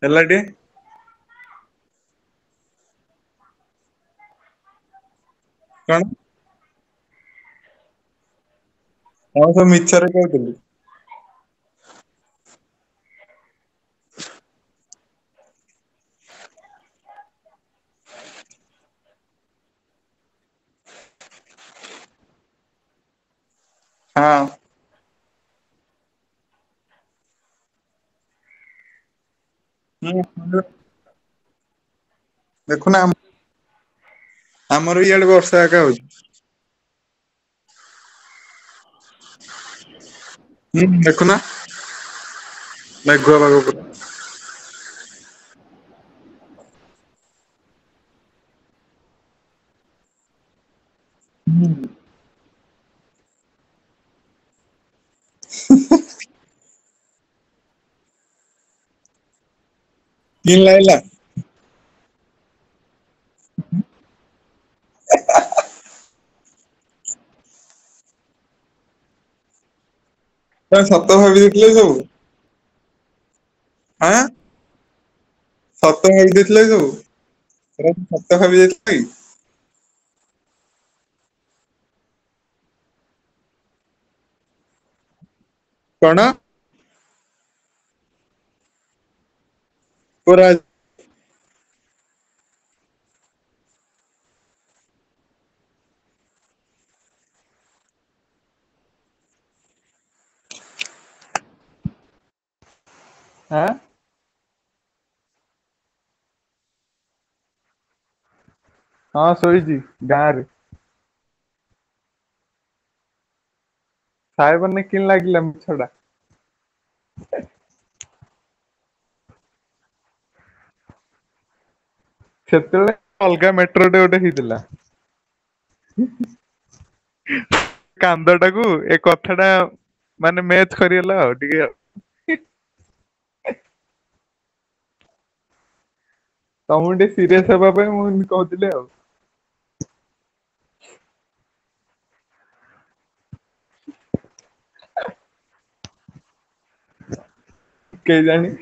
ହେଲାଟି କଣ ହଁ ସବୁ ମିଛରେ କହୁଥିଲି। ହଁ ହୁଁ ଦେଖୁନା ଆମର ଇଆଡେ ବର୍ଷା ଏକା ହଉଛି। ହୁଁ ଦେଖୁନା ମେଘୁଆ ପାଗ ପୁରା। ହୁଁ କିନ୍ ଲାଗିଲା ତମେ ସତ ଭାବି ଦେଇଥିଲେ ସବୁ ଆଁ ସତ ଭାବି ଦେଇଥିଲ କି ସବୁ ଏରା ସତ ଭାବି ଦେଇଥିଲ କି? କଣ? ପୁରା ଆଁ ହଁ ଶୋଇଛି ଗାଁ ରେ। ସାହେବନି କିନ୍ ଲାଗିଲା ମିଛଟା। ସେତେବେଳେ ଅଲଗା ମେଟ୍ରୋ ଟେ ଗୋଟେ ହେଇଥିଲା। କାନ୍ଦ ଟାକୁ ଏ କଥା ଟା ମାନେ ମ୍ୟାଚ କରିଗଲା ଆଉ ଟିକେ ଆଉ। ତମକୁ ଟିକେ ସିରିୟସ ହେବା ପାଇଁ ମୁଁ ଏମିତି କହୁଥିଲି ଆଉ। କେଜାଣି।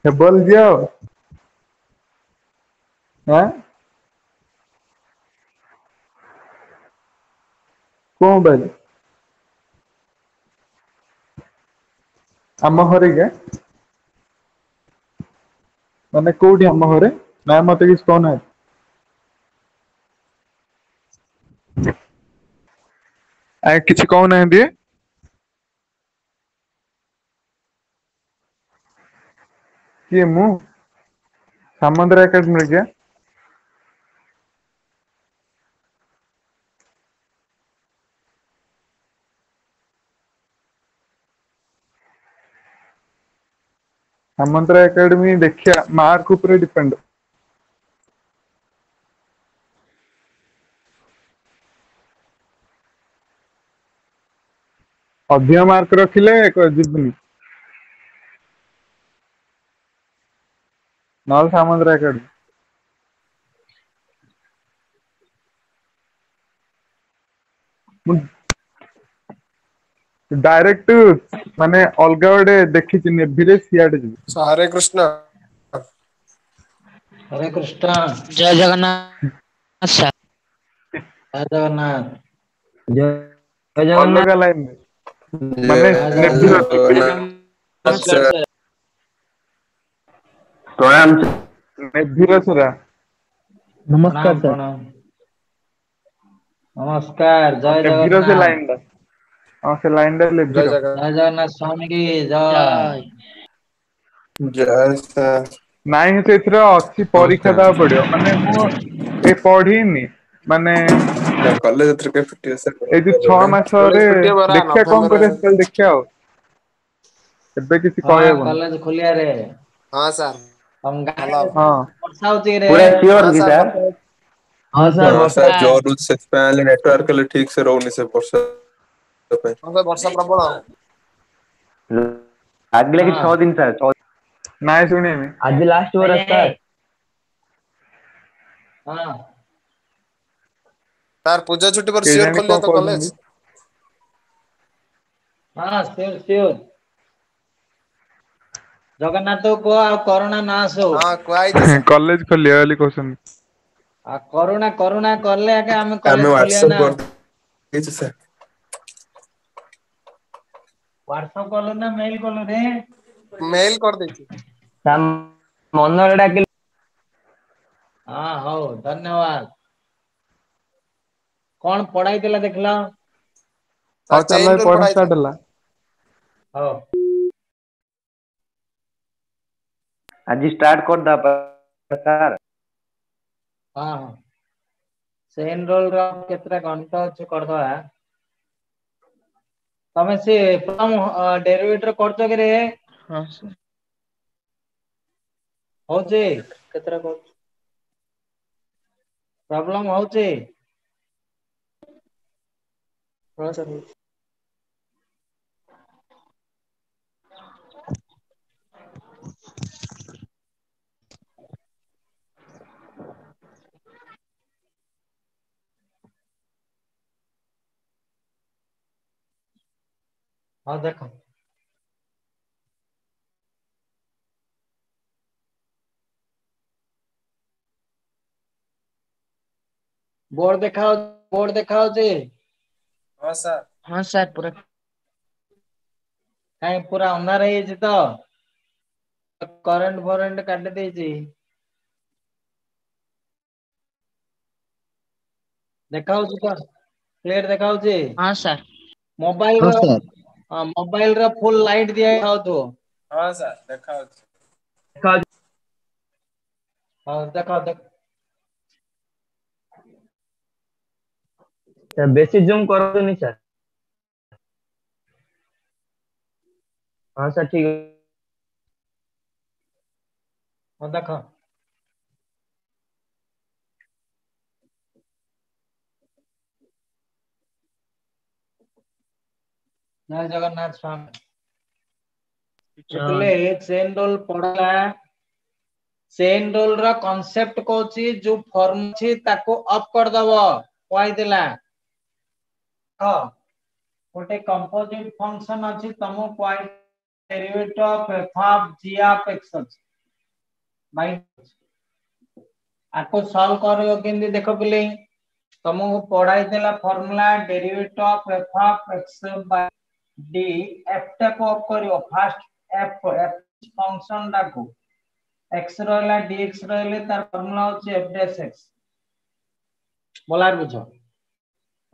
ହେବ ଯଦି ଦିଅ। ଆଁ କଣ ପାଇଁ? ଆମ ଘରେ କିଆ ମାନେ କୋଉଠି ଆମ ଘରେ ନା ମତେ କିଛି କହୁନାହାନ୍ତି। ଆ କିଛି କହୁନାହାନ୍ତି। କିଏ ମୁଁ ସାମନ୍ତରା ଏକାଡେମୀରେ କିଆ ସାମନ୍ତରା ଏକାଡେମୀ ଦେଖିବା ମାର୍କ ଉପରେ ଡିପେଣ୍ଡ। ଅଧିକ ମାର୍କ ରଖିଲେ ଯିବିନି। ନହେଲେ ସାମନ୍ତରା ଏକାଡେମୀ। ମୁଁ ଡାଇରେକ୍ଟ ମାନେ ଅଲଗା ଗୋଟେ ଦେଖିଛି ନେଭିରେ ସିଆଡେ ଯିବି। ହରେ କୃଷ୍ଣ। ହରେ କୃଷ୍ଣ ଜୟ ଜଗନ୍ନାଥ ସାର୍। ଜୟ ଜଗନ୍ନାଥ ଜୟ ଅଲଗା ଲାଇନରେ ମାନେ ନେଭିର ପ୍ରଣାମ। ନେଭିର ସେରା। ନମସ୍କାର ସାର୍। ନମସ୍କାର ହଁ ଜୟ ନେଭିର ସେ ଲାଇନ ଜଗନ୍ନାଥ। ଟା ହଁ ସେ ଲାଇନ ଟା ନେଭିର। ଜୟ ଜଗନ୍ନାଥ ସ୍ୱାମୀ କି ଜୟ। ଜୟ ସାର୍। ନାଇଁ ସେଥିର ଅଛି ପରୀକ୍ଷା ନମସ୍କାର। ଦବାକୁ ପଡିବ ମାନେ ମୁଁ ଏ ପଢିନି ମାନେ କଲେଜ ଏଥର କେବେ ଫିଟିବ ସାର୍? ଏଇ ଯୋଉ ଛଅ କଲେଜ ମାସରେ ଫିଟିବ ପରା ଦେଖିବା କଣ ନଭେମ୍ବର କରିବା ସେତେବେଳେ ଦେଖିବା ଆଉ। ଏବେ କିଛି ହଁ କହିହବନି କଲେଜ ଖୋଲିବାରେ ହଁ ସାର୍ ତମ ଭଲ ଗାଁରେ ହବ। ହଁ ବର୍ଷା ହଉଛି କିରେ? ପୁରା ସିଓର କି ସାର୍? ହଁ ସାର୍ ଜୋର ହଉଛି ସେଥିପାଇଁ ହେଲେ ନେଟୱାର୍କ ହେଲେ ଠିକ ସେ ରହୁନି ସେ ବର୍ଷା ପାଇଁ। ହଁ ବା ବର୍ଷା ପ୍ରବଳ। ଲାଗିଲା କି 6 ଦିନ ସାର୍ ନାଇଁ ଶୁଣିନି। ଆଜି ଲାଷ୍ଟ ପରା ସାର୍। ହଁ। ସାର୍ ପୂଜା ଛୁଟି ପରେ ସିଓର କେଜାଣି କଣ ଖୋଲିବ ତ କହୁଛନ୍ତି କଲେଜ? हाँ सियोर सियोर जगन्नाथ को आ कोरोना ना आसो हाँ कुआई दिशा कॉलेज खोलिया वाली क्वेश्चन। आ कोरोना कोरोना करले आके हम हमें कॉलेज खोलिया व्हाट्सएप ना कर दीजिए सर। व्हाट्सएप कॉल ना मेल कॉल रे मेल कर दीजिए। ସାର୍ ମନରେ ଡାକିଲେ हाँ हो धन्यवाद कौन पढ़ाई देला देखला हाँ सर चल चेन भाई रूल पढ़ा पढ़ाई स्टार्ट था। ହେଲା। हो ଆଜି ଷ୍ଟାର୍ଟ କରିଦବା ସାର୍। हाँ हाँ सेन रोल रो केतरा घंटा ଅଛି करदवा तमे से प्रथम डेरिवेटिव करतो कि रे हाँ सर होचे केतरा कर प्रॉब्लम होचे हाँ सर हाँ देखो बोर्ड देखाओ जे हाँ सर हाँ सर पूरा काई पूरा अंधार है जे तो करंट फरेंट काट देजी देखाओ जे तो क्लियर देखाओ जे हाँ सर मोबाइल रा फुल लाइट दिया हो तो हाँ सर देखा हाँ देखाओ देख ବେଶୀ ଜୁମ୍ କରନ୍ତୁନି ସାର୍। ହଁ ସାର୍ ଠିକ हाँ देखो जय जगन्नाथ स्वामी એટલે ચેન રોલ પଢલા चेन रोल रा कांसेप्ट कोची जो फॉर्म छी ताको अप कर दबो कहि देला हां गोटे कंपोजिट फंक्शन अछि तमो कहि derivative of f of g of x अछि भाई आको सॉल्व करियो केंदी देखो पिले तमको पढ़ाई देला formula derivative of f of x by d f टा को अप करियो फर्स्ट एफ एफ फंक्शन डाको x रहला dx रहले तार फार्मूला होची f डैश x बोलार बुझो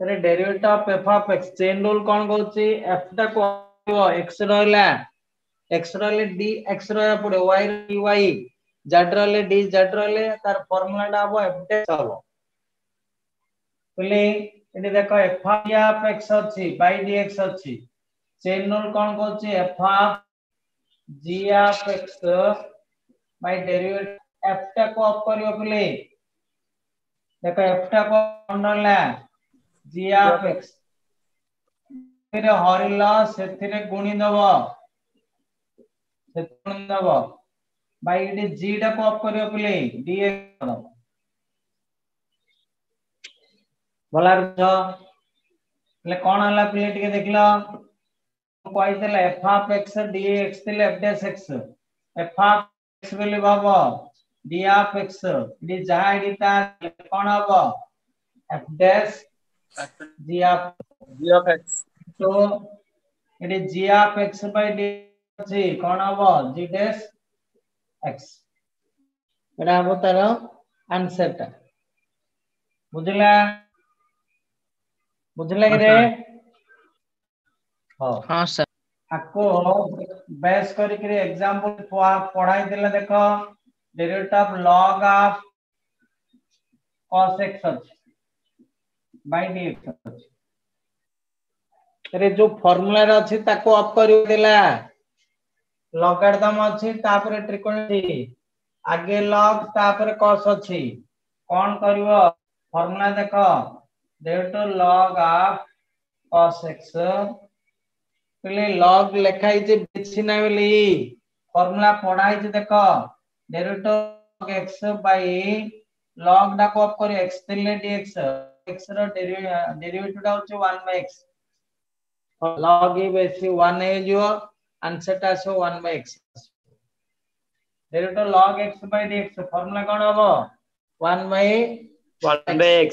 रे derivative of f of x chain rule कोन कहउची f टा को x रहला x रहले dx रहला पड़े y dy z रहले d z रहले तार फार्मूला डा हो f डैश हो बोले एटी देखो f ऑफ x अछि by dx अछि चेन रूल कोन कहउची f of g of x by derivative f टा को अप करियो पले देखो f टा को बनला g ऑफ x फिर हरिला सेथिरे गुणी दबो गुणी दबो बाय इडी g टा को अप करियो पले dx दबो बोलार जो ले कोन हला पले टिके देखलो कोइ देला f ऑफ x dx तिले f dash x f of x बोले बाबा d ऑफ x डी जाडी ता कोन हबो f dash g of x तो इडी g of x by d g कोन हबो g डैश x एडा हबो तार आंसर ता बुझला बुझला कि रे हो हाँ सर आको बेस करी के एग्जांपल पढ़ाई देला देखो derivative of log of cos x by dx रे जो फार्मूला रे अछि ताको अप करि देला लॉगरिथम अछि तापर त्रिकोणमिति आगे log तापर cos अछि कोन करिवो फार्मूला देखो derivative log of cos x पहले log लिखाई जे बिछिना बेली फार्मूला पढ़ाई जे देखो डेरिवेटिव x by log डा को अप करियो x तिले dx x रो डेरिवेटिव डा होचे 1 by x log e बेसी 1 हे जो आंसर टा सो 1 by x derivative log x by dx formula कोन हबो 1 by 1 by x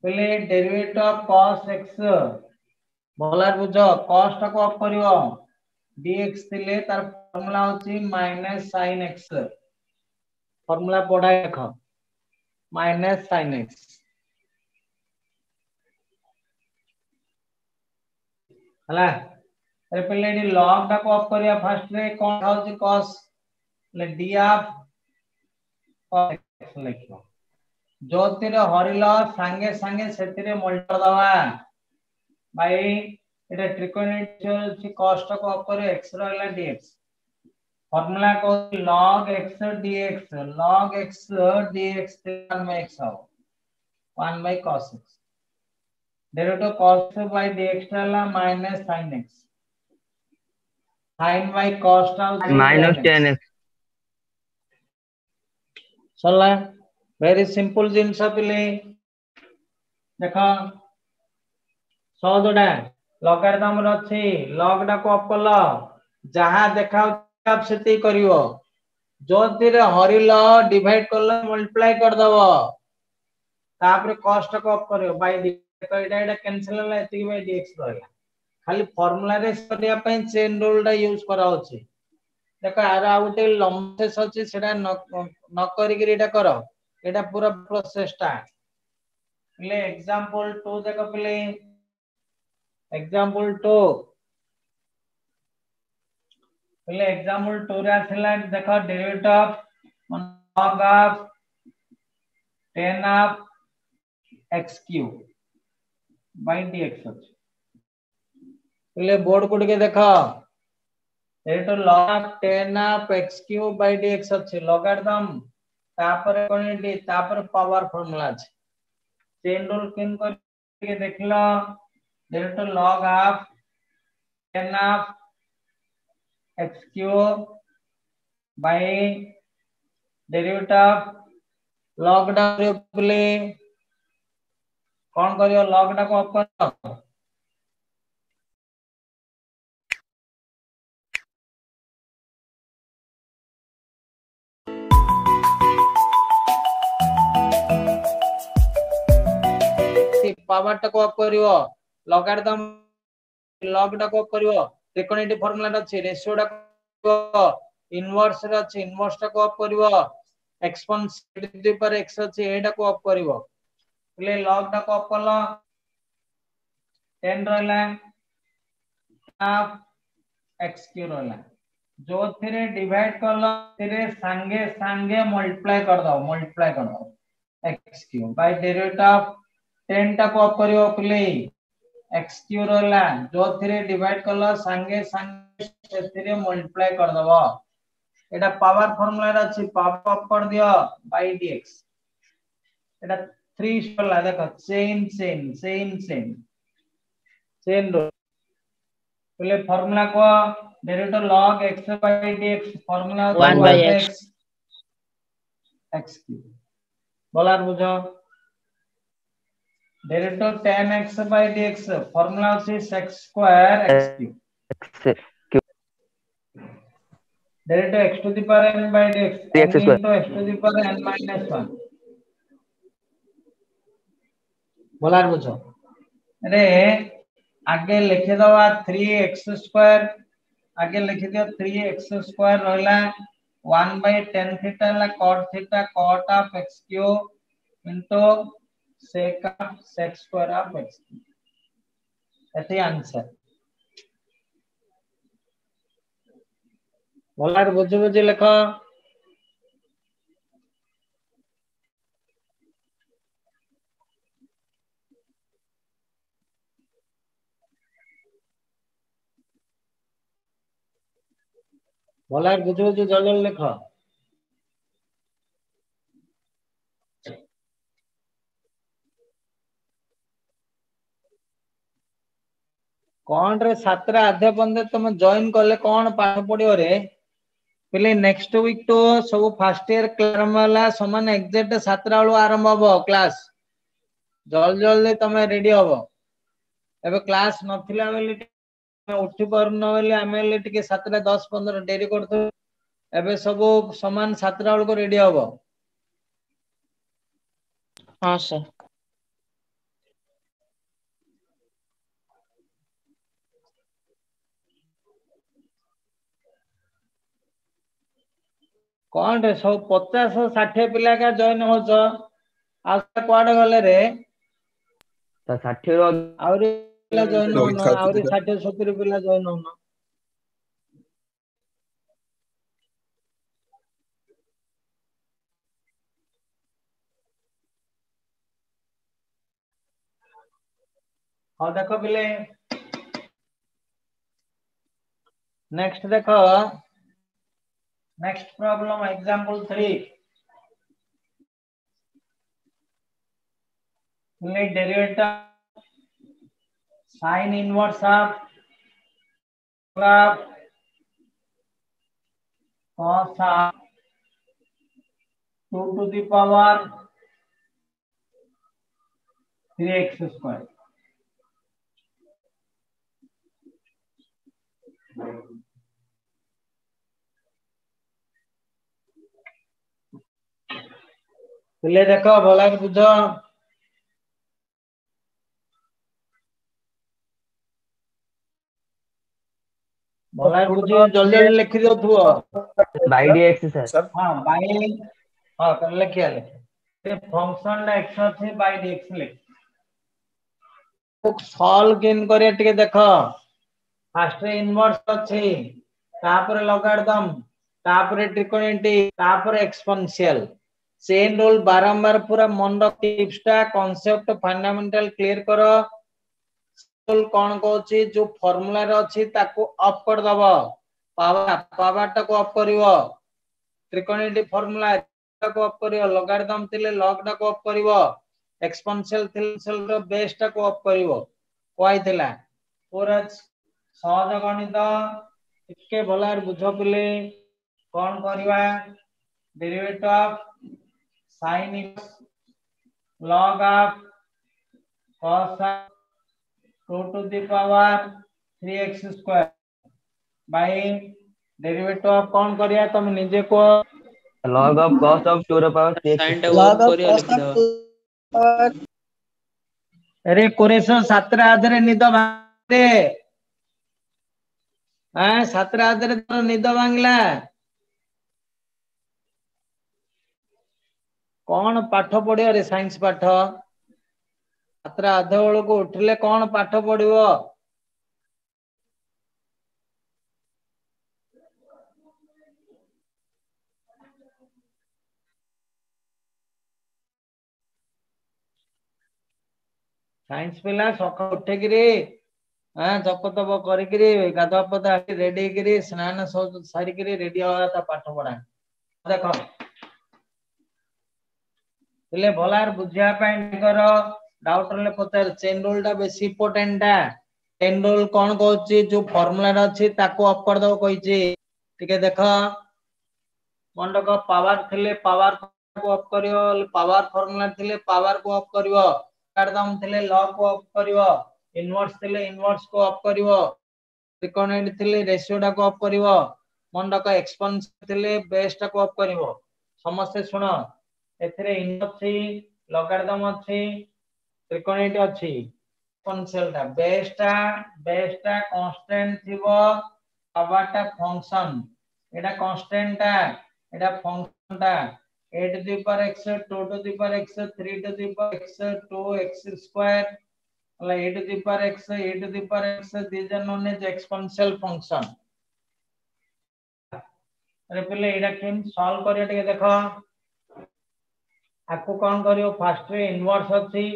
पहले डेरिवेटिव ऑफ cos x बोलार बुझो cos टा को ऑफ करिवो dx थिले तार फार्मूला होची -sin x फार्मूला पढा देखो -sin x हला अरे पहले डी log टा को ऑफ करिया फर्स्ट रे कोन होची cos ले d ऑफ cos x लिखो जो तेरे हरिलो संगे संगे सेतिरे मल्टी दवा भाई एटा ट्रिकोनोमेट्री cos टा को ऑफ करे x रहला dx फार्मूला को log x dx log x dx 1 by x हो 1 by cos x derivative cos by dx रहला -sin x sin by cos टा -10 x चला वेरी सिंपल जिंस पिले देखो सौदडा लॉगरिथम रछि log टा को ऑफ करलो जहां देखाउ आप सेती करिवो जो तिरे हरिलो डिवाइड करलो मल्टीप्लाई कर दबो तापर कॉस्ट को ऑफ करियो बाय देखो एटा कैंसिल होला एती बाय dx रहला खाली फार्मूला रे करिया पय चेन रूल दा यूज करा होछि देखो आर आउटे लंबेस अछि सेटा न करि कि एटा करो एटा पूरा प्रोसेस टा ले एग्जांपल 2 देखो पले एग्जांपल 2 पहले एग्जांपल 2 रे आथिला देखो derivative of log of 10 of x cube by dx पहले बोर्ड को के देखो derivative log of 10 of x cube by dx अछि लॉगरिथम तापर कोन डी तापर पावर फार्मूला अछि चेन रूल किन कर के देखलो derivative log of 10 of x cube by derivative of log टा प्ले कौन करियो log टा को ऑफ करो पावर टा को ऑफ करियो लॉगरिथम log टा को ऑफ करियो त्रिकोणमिति फार्मूला अछि रेशियो टा इनवर्स रे अछि इनवर्स टा को ऑफ करिवो एक्सपोनेंशियल पर x अछि एटा को ऑफ करिवो ले log टा को ऑफ करलो 10 रहला हाफ x क्यूब रहला जो थिरे डिवाइड करलो थिरे संगे संगे मल्टीप्लाई कर दो x cube by derivative of 10 टा को ऑफ करिवो प्ले x क्यूब रहला जो थिरे डिवाइड करलो संगे संगे सेथिरे मल्टीप्लाई कर दबो एटा पावर फार्मूला रे अछि पावर ऑफ कर दियो बाय dx एटा 3 होला देखो चेन रो पहले फार्मूला को derivative log x by dx formula 1 by x x cube बोलार बुझो derivative tan x by dx formula is x square x cube derivative x to the power n by dx x into x to the power n minus 1 बोलार बुझो अरे आगे लिखे दवा 3x square आगे लिखे दियो 3x square रहला 1 by tan theta ला cot theta cot of x cube into sec of sec square of x एते आंसर बोलार बुझे लिखो बोलार बुझे जल्दी लिखो कौन रे सातरा आधे बंदे तुम जॉइन करले कौन पाठ पड़ियो रे पहले नेक्स्ट वीक तो सब फर्स्ट ईयर क्लास वाला समान एग्जैक्ट सातरा वाला आरंभ हबो क्लास जल्दी जल्दी तुम रेडी हबो। एबे क्लास नथिला बेली उठी पारन बेली आमे ले टिके 7:10-15 डेरी करतो एबे सब समान 7 बेल को रेडी हबो। हाँ सर। कौन रे सब 50-60 पिला का जॉइन हो छ आ क्वाड गले रे तो 60 रो आउरी पिला जॉइन हो रोहित न खाती आउरी थी 60-70 पिला जॉइन हो न। हाँ देखो पिले नेक्स्ट देखो next problem example 3 let derivative sin inverse of cos of 2 to the power 3x square पिले देखो भला के बुझो भला के बुझी जल्दी जल्दी लिख दियो तू बाई dx सर। सर हां बाई हां कर लिखिया लिख फंक्शन ला x ଅଛି बाई dx लिख सॉल्व किन करे टिके देखो फर्स्ट इनवर्स अछि तापर लॉगरिथम तापर ट्रिकोनोमेट्री तापर एक्सपोनेंशियल चेन रूल बारंबार पूरा मन टिप्स टा कांसेप्ट फंडामेंटल क्लियर करो कौन कहछि जो फार्मूला रे अछि ताको ऑफ कर दबो पावर टा को ऑफ करिवो ट्रिकोनोमेट्री फार्मूला को ऑफ करिवो लॉगरिथम थिले लॉग टा को ऑफ करिवो एक्सपोनेंशियल थिले रो बेस टा को ऑफ करिवो कोइ थिला पूरा सहज गणित टिके भलार बुझ पिले कौन करवा derivative of sin log of cos of 2 to the power 3x square by derivative of कौन करिया तुम निजे को log of cos of 2 रो पावर 3x साइन टा ऑफ करियो लिख दो। अरे कोरेसो 7 आधरे निद भांगे हां 7 आधरे तो निद भांगला कौन पाठ पढ़ियो रे साइंस पाठ 7 आधे बेल को उठले कौन पाठ पढ़ियो साइंस पिला सका उठे गिरी हां जप तप करी गिरी गाधवा पदा रेडी गिरी स्नान सब सारी गिरी रेडी होगा ता पाठ पढ़ा देखो ले भलार बुझिया पाइन करो डाउट रे पता चेन रूल टा बेसी इंपोर्टेंट टा चेन रूल कोन कहछि जो फार्मूला रे अछि ताको ऑफ कर दो कहिछि ठीक है देखो मंडक पावर थिले पावर को ऑफ करियो पावर फार्मूला थिले पावर को ऑफ करियो लॉगरिथम थिले लॉग को ऑफ करियो इनवर्स थिले इनवर्स को ऑफ करियो ट्रिकोनोमेट्री थिले रेशियो टा को ऑफ करियो मंडक एक्सपोनेंशियल थिले बेस टा को ऑफ करियो समस्त सुनो एथरे इनवर्स छी लॉगरिथम अछि त्रिकोणित अछि एक्सपोनेंशियल टा बेस टा कांस्टेंट थिबो पावर टा फंक्शन एटा कांस्टेंट टा एटा फंक्शन टा 8 to the power x 2 to the power x 3 to the power x 2x square like 8 to the power x 8 to the power x these are known as exponential function अरे पहले एटा केम solve करिया टिके देखो आपको कौन करियो first रे inverse अछि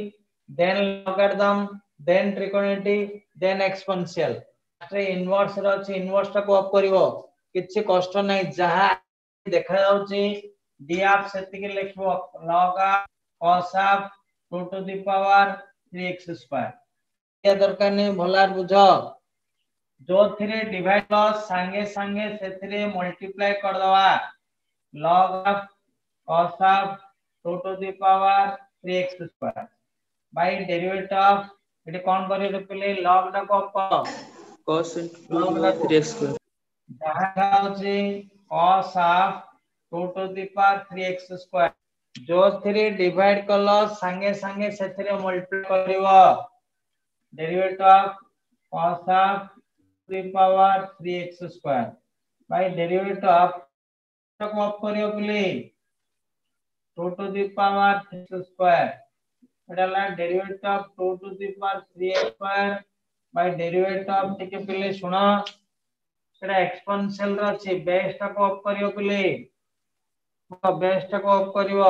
then logarithm then trigonometry then exponential first रे इनवर्स रे अछि इनवर्स टा को ऑफ करिवो किछि कष्ट नै जहा देखा जाउछि डी आप सेति के लिखबो log cos of 2 to the power 3x square ये दरकार नै भलार बुझो जो थिरे डिवाइड लॉस संगे संगे सेथिरे मल्टीप्लाई कर दवा log of cos of 2 to the power 3x square by derivative of एटी कोन करियो रे पिले लॉग टा को cos into 2 by 3x square जहां होची cos ऑफ 2 to the power 3x square जो 3 डिवाइड कलो संगे संगे सेथरे मल्टीप्लाई करिवो डेरिवेटिव ऑफ cos ऑफ 3 power 3x square by derivative of को ऑफ करियो पिले 2 to the power 3x square एडाला derivative of 2 to the power 3x square by derivative of टिके पिले सुनो एटा एक्सपोनेंशियल रो अछि बेस टा को ऑफ करियो पिले बेस टा को ऑफ करिवो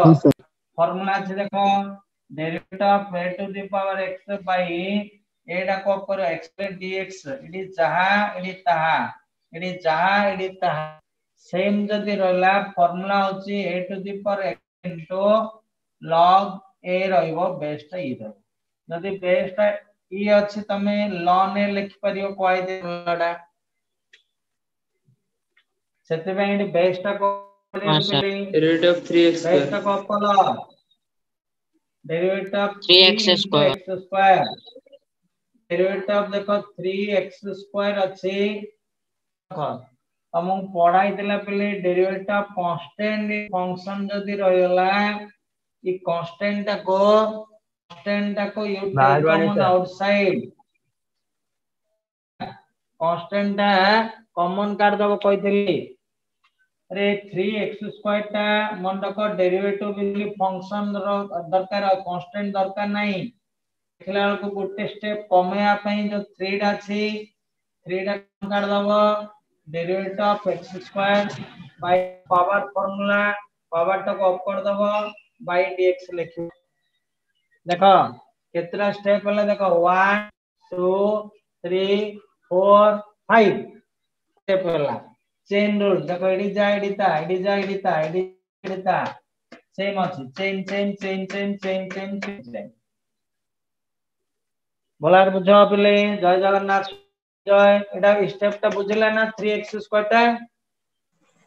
फार्मूला अछि देखो derivative of a to the power x by एटा को ऑफ करियो x dx इडी जहा इडी ताहा सेम जदी रहला फार्मूला होची a to the power x into log a रहइबो बेस टा ई रहइबो जदी बेस टा ई अछि तमे ln a लिख परियो कोइ देला सेते बेस बेस टा को हाँ sir derivative of 3x base टा square को कलो derivative of 3x 3 square x square derivative of देखो 3x स्क्वायर अछि हम पढ़ाई देला पहले डेरिवेटिव ऑफ कांस्टेंट फंक्शन जदी रहला ई कांस्टेंट को you take common outside constant common काट दबो कहितली अरे 3x स्क्वायर ता मन रखो डेरिवेटिव बिली फंक्शन दरकार कांस्टेंट दरकार नहीं देखला को गोटे स्टेप कमेया पई जो 3 टा छी 3 टा काट दबो derivative of x square by power formula power टा को ऑफ कर दबो बाय dx लिखो देखो कितना स्टेप वाला देखो 1 2 3 4 5 स्टेप वाला चेन रूल देखो एडी जा सेम अछि चेन बोलार बुझो पले जय जगन्नाथ जय एडा स्टेप टा बुझला ना 3x स्क्वायर टा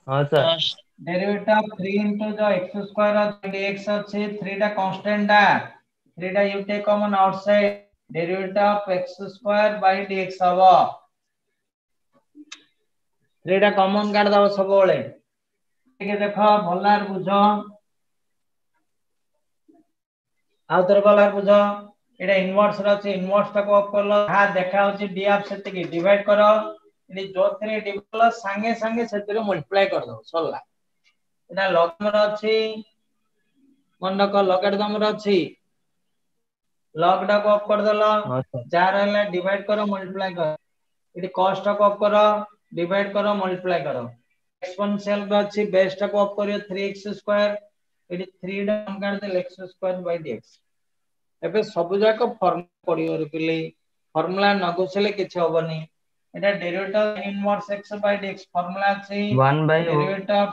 हां सर डेरिवेटिव ऑफ 3 into जो x स्क्वायर dx अछि 3 टा कांस्टेंट टा 3 टा you take common outside derivative of x square by dx हबो 3 टा कॉमन काट दबो सब बेले ठीक है देखो भलार बुझो आ तर भलार बुझो एटा इनवर्स रहछि इनवर्स टा को ऑफ करलो हा देखा होछि d ऑफ सेते की डिवाइड करो इनी जो 3 डिवाइड संगे संगे सेते मल्टीप्लाई कर दो सरला एटा लॉग में रहछि मन को लॉगेट दम रहछि लॉग टा को ऑफ कर देलो जा रहला डिवाइड करो मल्टीप्लाई करो इडी कॉस्ट टा को ऑफ करो डिवाइड करो मल्टीप्लाई करो एक्सपोनेंशियल अछि बेस टा को ऑफ करियो 3x स्क्वायर इडी 3 डाउन कर दे x स्क्वायर बाय dx एबे सब जाक फार्मूला पडियो रे पिले फार्मूला न घुसले किछ होबनी एटा derivative inverse x by dx formula अछि 1 by derivative of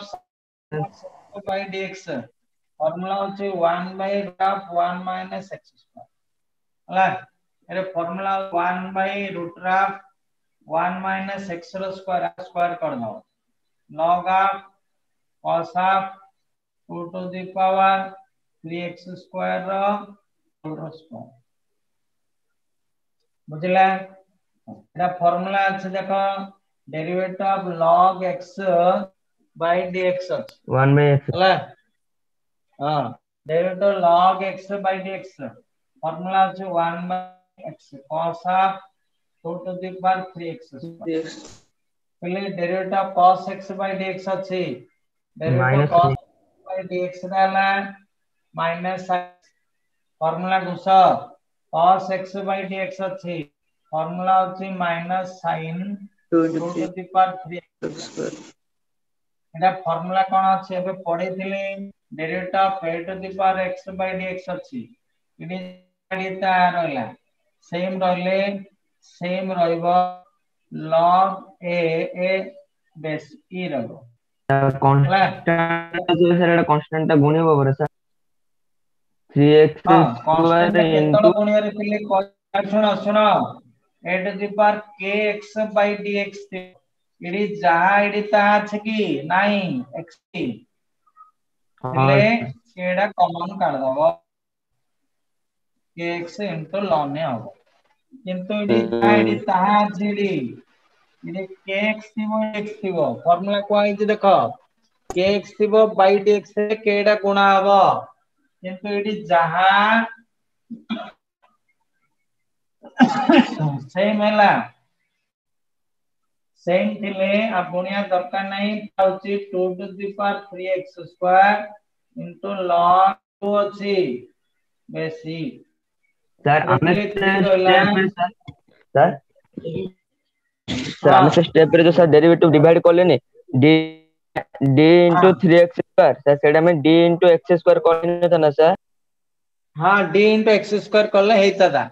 by dx formula अछि 1 by root of 1 minus x square हला एरे formula 1 by root of 1 minus x square कर दो log of cos of 2 to the power 3x square रो whole square बुझला एटा formula अछि देखो derivative of log x by dx 1 by x हला हां derivative log x by dx formula अछि 1 by x cos of 2 to the power 3x square पहले derivative of cos x by dx अछि derivative cos by dx रहला minus formula घुस cos x by dx अछि formula अछि minus sin 2 to the power 3x square Etah formula कोन अछि एबे पढै थिले derivative of a to the power x by dx अछि इनी एटा रहला सेम रहले सेम रहइबो log a बेस ई रहबो कांस्टेंट जो सर एटा कांस्टेंट ता गुणी होबो रे सर 3x स्क्वायर इनटू गुणी रे पिले सुनो a to the power kx by dx इडी जहा इडी ता छ की नाही x ले केडा कॉमन काढ दबो kx ln a हो किंतु इडी आईडी ताहा जीडी इडी kx थिबो x थिबो फार्मूला को आई जे देखो kx थिबो बाय dx से केडा गुणा हबो किंतु इडी जहा सेम हैला सेम थिले अब गुणिया दरकार नहीं पाउची 2 to the power 3x square into log 2 अछि बेसी सर हमें स्टेप में सर सर हाँ। हमें से स्टेप रे जो सर डेरिवेटिव डिवाइड कर लेने d d into 3x square sir सेडा में d into x स्क्वायर करने था ना सर हाँ d into x स्क्वायर करले हेता दा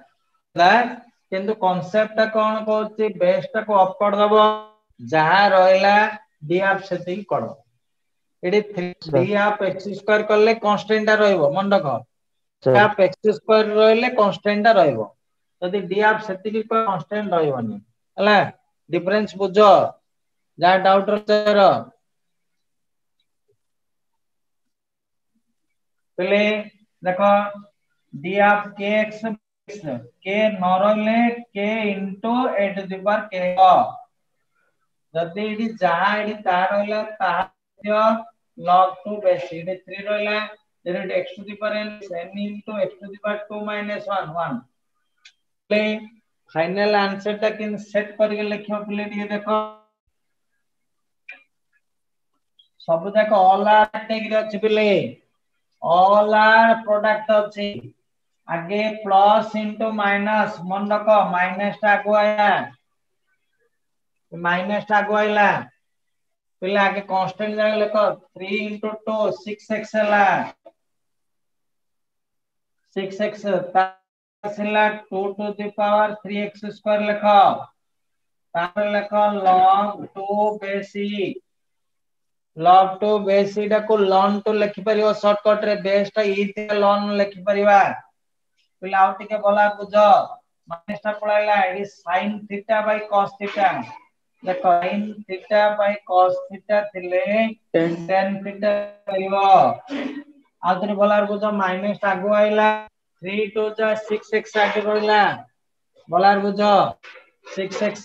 किंतु कांसेप्ट ता कोन कहउची बेस ता को अप कर दबो जहां रहला d ऑफ सेति कर एडी 3 d ऑफ x स्क्वायर करले कांस्टेंट ता रहइबो मन रखो d ऑफ x स्क्वायर रहले कांस्टेंट ता रहइबो यदि d ऑफ सेति की कांस्टेंट रहइबोनी हला डिफरेंस बुझो जा डाउट रह पहले देखो d ऑफ kx k न रहले k into a to the power k जदी इडी जहां इडी ता रहला ता log 2 बेस इडी 3 रहला then x to the power n into x to the power 2 minus 1 1 ले फाइनल आंसर ता किन सेट करके लिखियो पले ये देखो सब जाक ऑल आर टेक अछि पले ऑल आर प्रोडक्ट अछि आगे प्लस इनटू माइनस मन रखो माइनस टा को आया माइनस टा को आइला पहले आगे कांस्टेंट जाके लिखो 3 into 2 6x हला 6x तासला 2 to the power 3x square लिखो तापर लिखो log 2 बेसी log 2 बेसी टा को ln 2 लिखि परियो शॉर्टकट रे बेस टा ई ln लिखि परिबा पहले आउ टिके बोला बुझो माइनस टा पळाइला एडी sin theta by cos theta देखो sin theta by cos theta थिले tan थीटा परिबो आउतरे बोला बुझो माइनस टा आगु आइला 3 to the 6x आगे रहला बोला बुझो 6x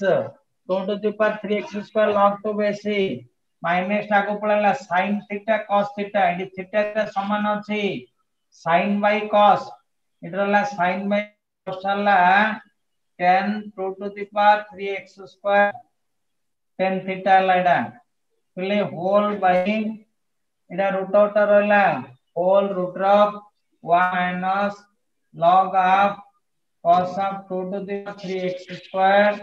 2 to the power 3x square log 2 बेसी माइनस टा आगु पळाइला sin थीटा cos थीटा एडी थीटा का समान अछि sin बाय cos इधरला sin बाय cos हला tan 2 to the power 3x square tan theta लाइडा पहले होल बाय इडा रूट आउट रहला whole root of 1 minus log of cos of 2 to the 3x square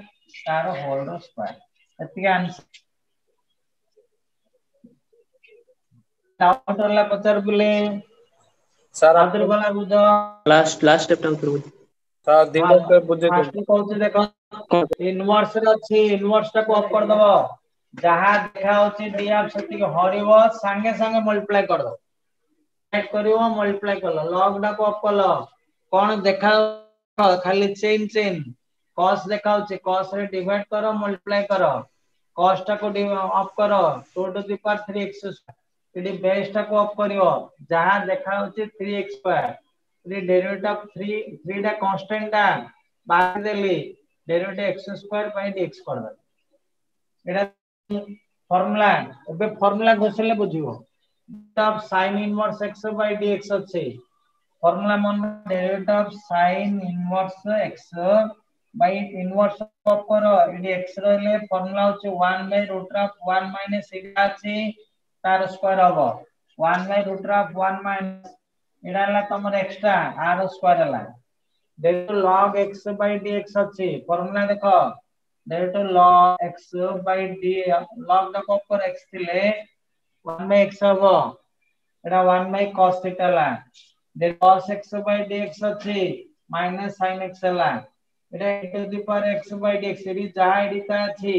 तार होल स्क्वायर एतिके आंसर डाउट होला पचार बुले sir आप आदर वाला बुझो लास्ट स्टेप टा करू सर दिमाग पे बुझे फास्ट कहउछ देखो इनवर्स रे अछि इनवर्स टा को अप कर दबो जहां देखा होछि d ऑफ सेति के हरिबो संगे संगे मल्टीप्लाई कर दो ऐड करियो मल्टीप्लाई कर लो log टा को अप कर लो कोन देखा खाली चेन चेन cos देखा होछि cos रे डिवाइड करो मल्टीप्लाई करो cos टा को अप करो 2 to the power 3x ED base टा को अप करियो जहां देखा होछि 3x square ED derivative of 3 टा कांस्टेंट टा बाहर देली derivative x square by dx कर दे एडा फार्मूला एबे फार्मूला घोषले बुझियो of sin inverse x by dx अछि फार्मूला मन derivative of sin inverse x by inverse of करो इडी x रहले फार्मूला होछि 1 by root of 1 minus Ida अछि तार स्क्वायर हबो 1 by root of 1 minus इडाला तमर एक्स्ट्रा r स्क्वायर हला derivative log x by dx अछि फार्मूला देखो derivative log x by d log the ऊपर x थिले 1 by x हबो एडा 1 by cos थीटा ला दे cos x by dx अछि माइनस sin x ला एडा a to the power x by dx इडी जहां इडी ता अछि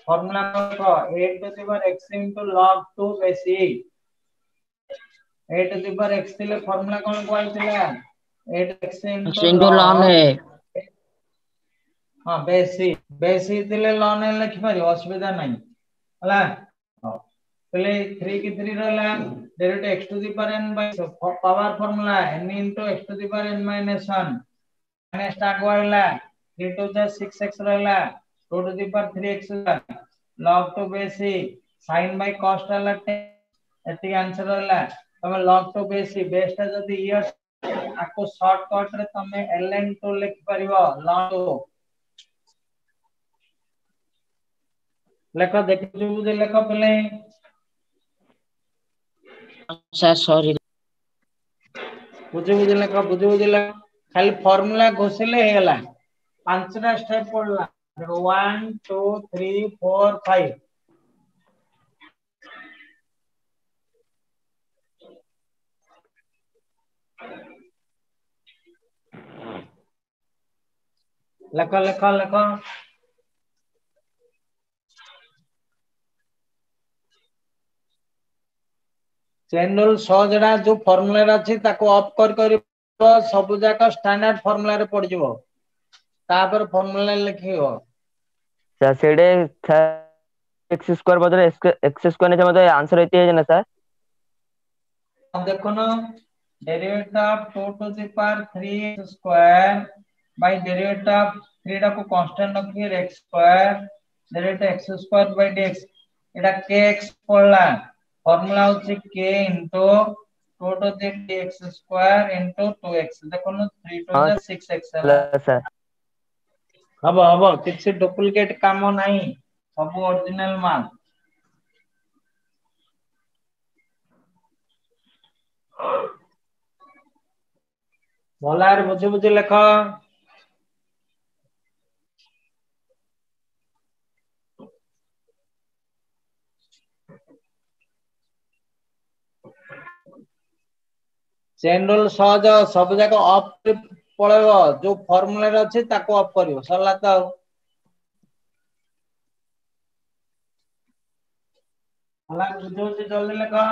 फार्मूला को a to the power x into log 2 बेसी a to the power x थिले फार्मूला कोन को आइतिला a to x into ln है हां बेसी बेसी थिले ln है लिखि पारि असुविधा नहीं हला पहले 3 की 3 रहला derivative x to the power n by power formula n into x to the power n minus 1 minus टा गोइला 3 to the 6x रहला 2 to the power 3x log to base sin by cos रहला 10 एती answer रहला तमे log to base टा जदी year आको shortcut रे तमे ln to लिख परिबो log to लेखो देखि बुझे लेखो पले सर सॉरी बुझे लेखो बुझे खाली फार्मूला घोषिले हे गेला पांचटा स्टेप पड़ला 1 2 3 4 5 लेखो चेन रूल 100 जडा जो फार्मूला अछि ताको ऑफ कर सब जाका स्टैंडर्ड फार्मूला रे पड़ जिवो तापर फार्मूला लिखियो सर सेडे एक्स स्क्वायर बदले एक्स स्क्वायर ने मतलब आंसर एते है ना सर अब देखो ना derivative of 2 to the power 3 square by derivative of 3 टा को कांस्टेंट रखिए x square derivative x square by dx Etah kx पड़ला फार्मूला होची k into 2 to the x square into 2x देखो ना 3 to the 6x है sir हबो किछि डुप्लीकेट काम नाही सब ओरिजिनल माल बोलार बुझे लेखो चेन रूल सहज सब जाक ऑफ पळेबो जो फार्मूला रे अछि ताको ऑफ करियो सरला त हला बुझे जल्दी लेखो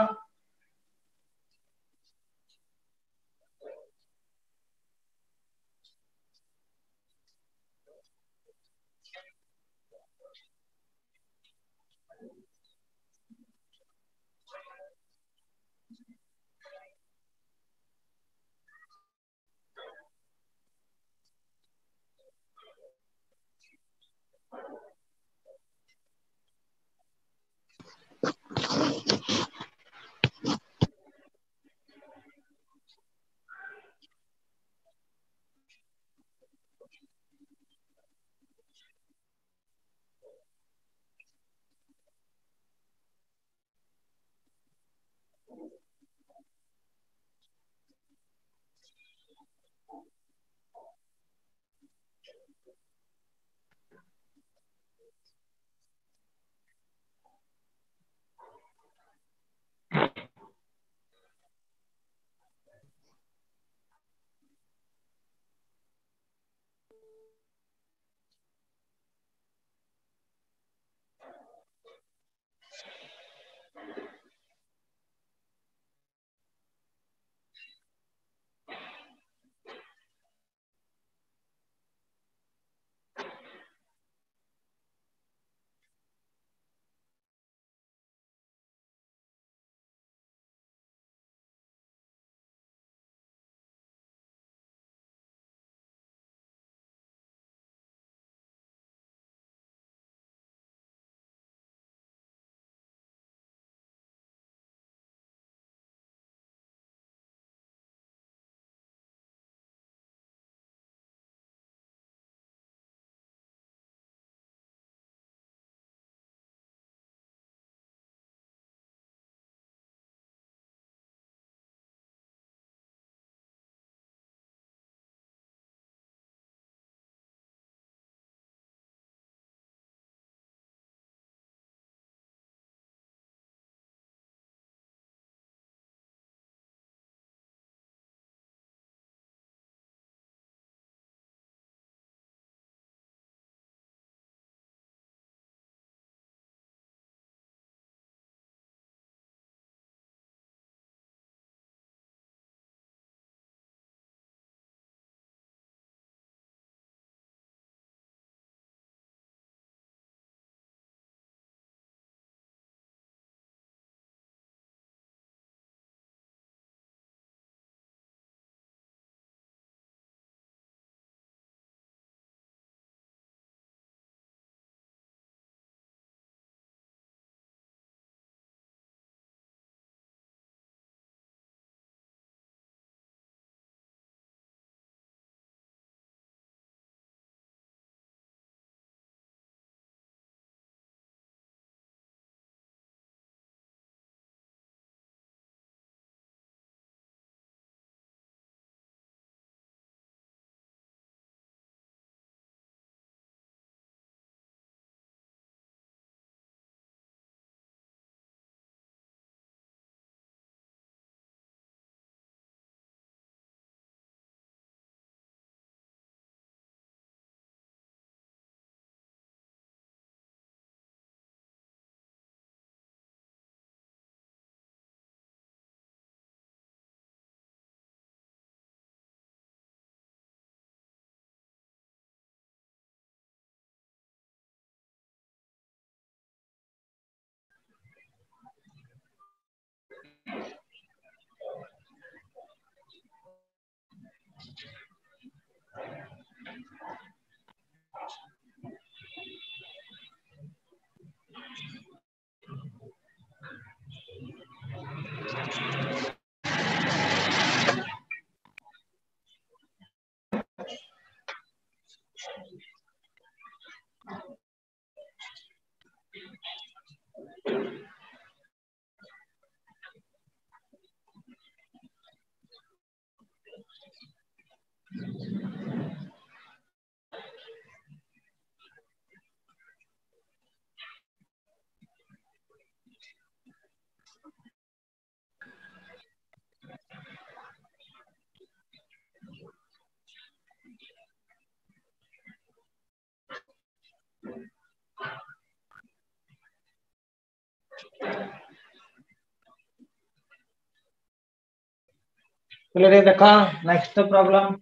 चलिए देखा next problem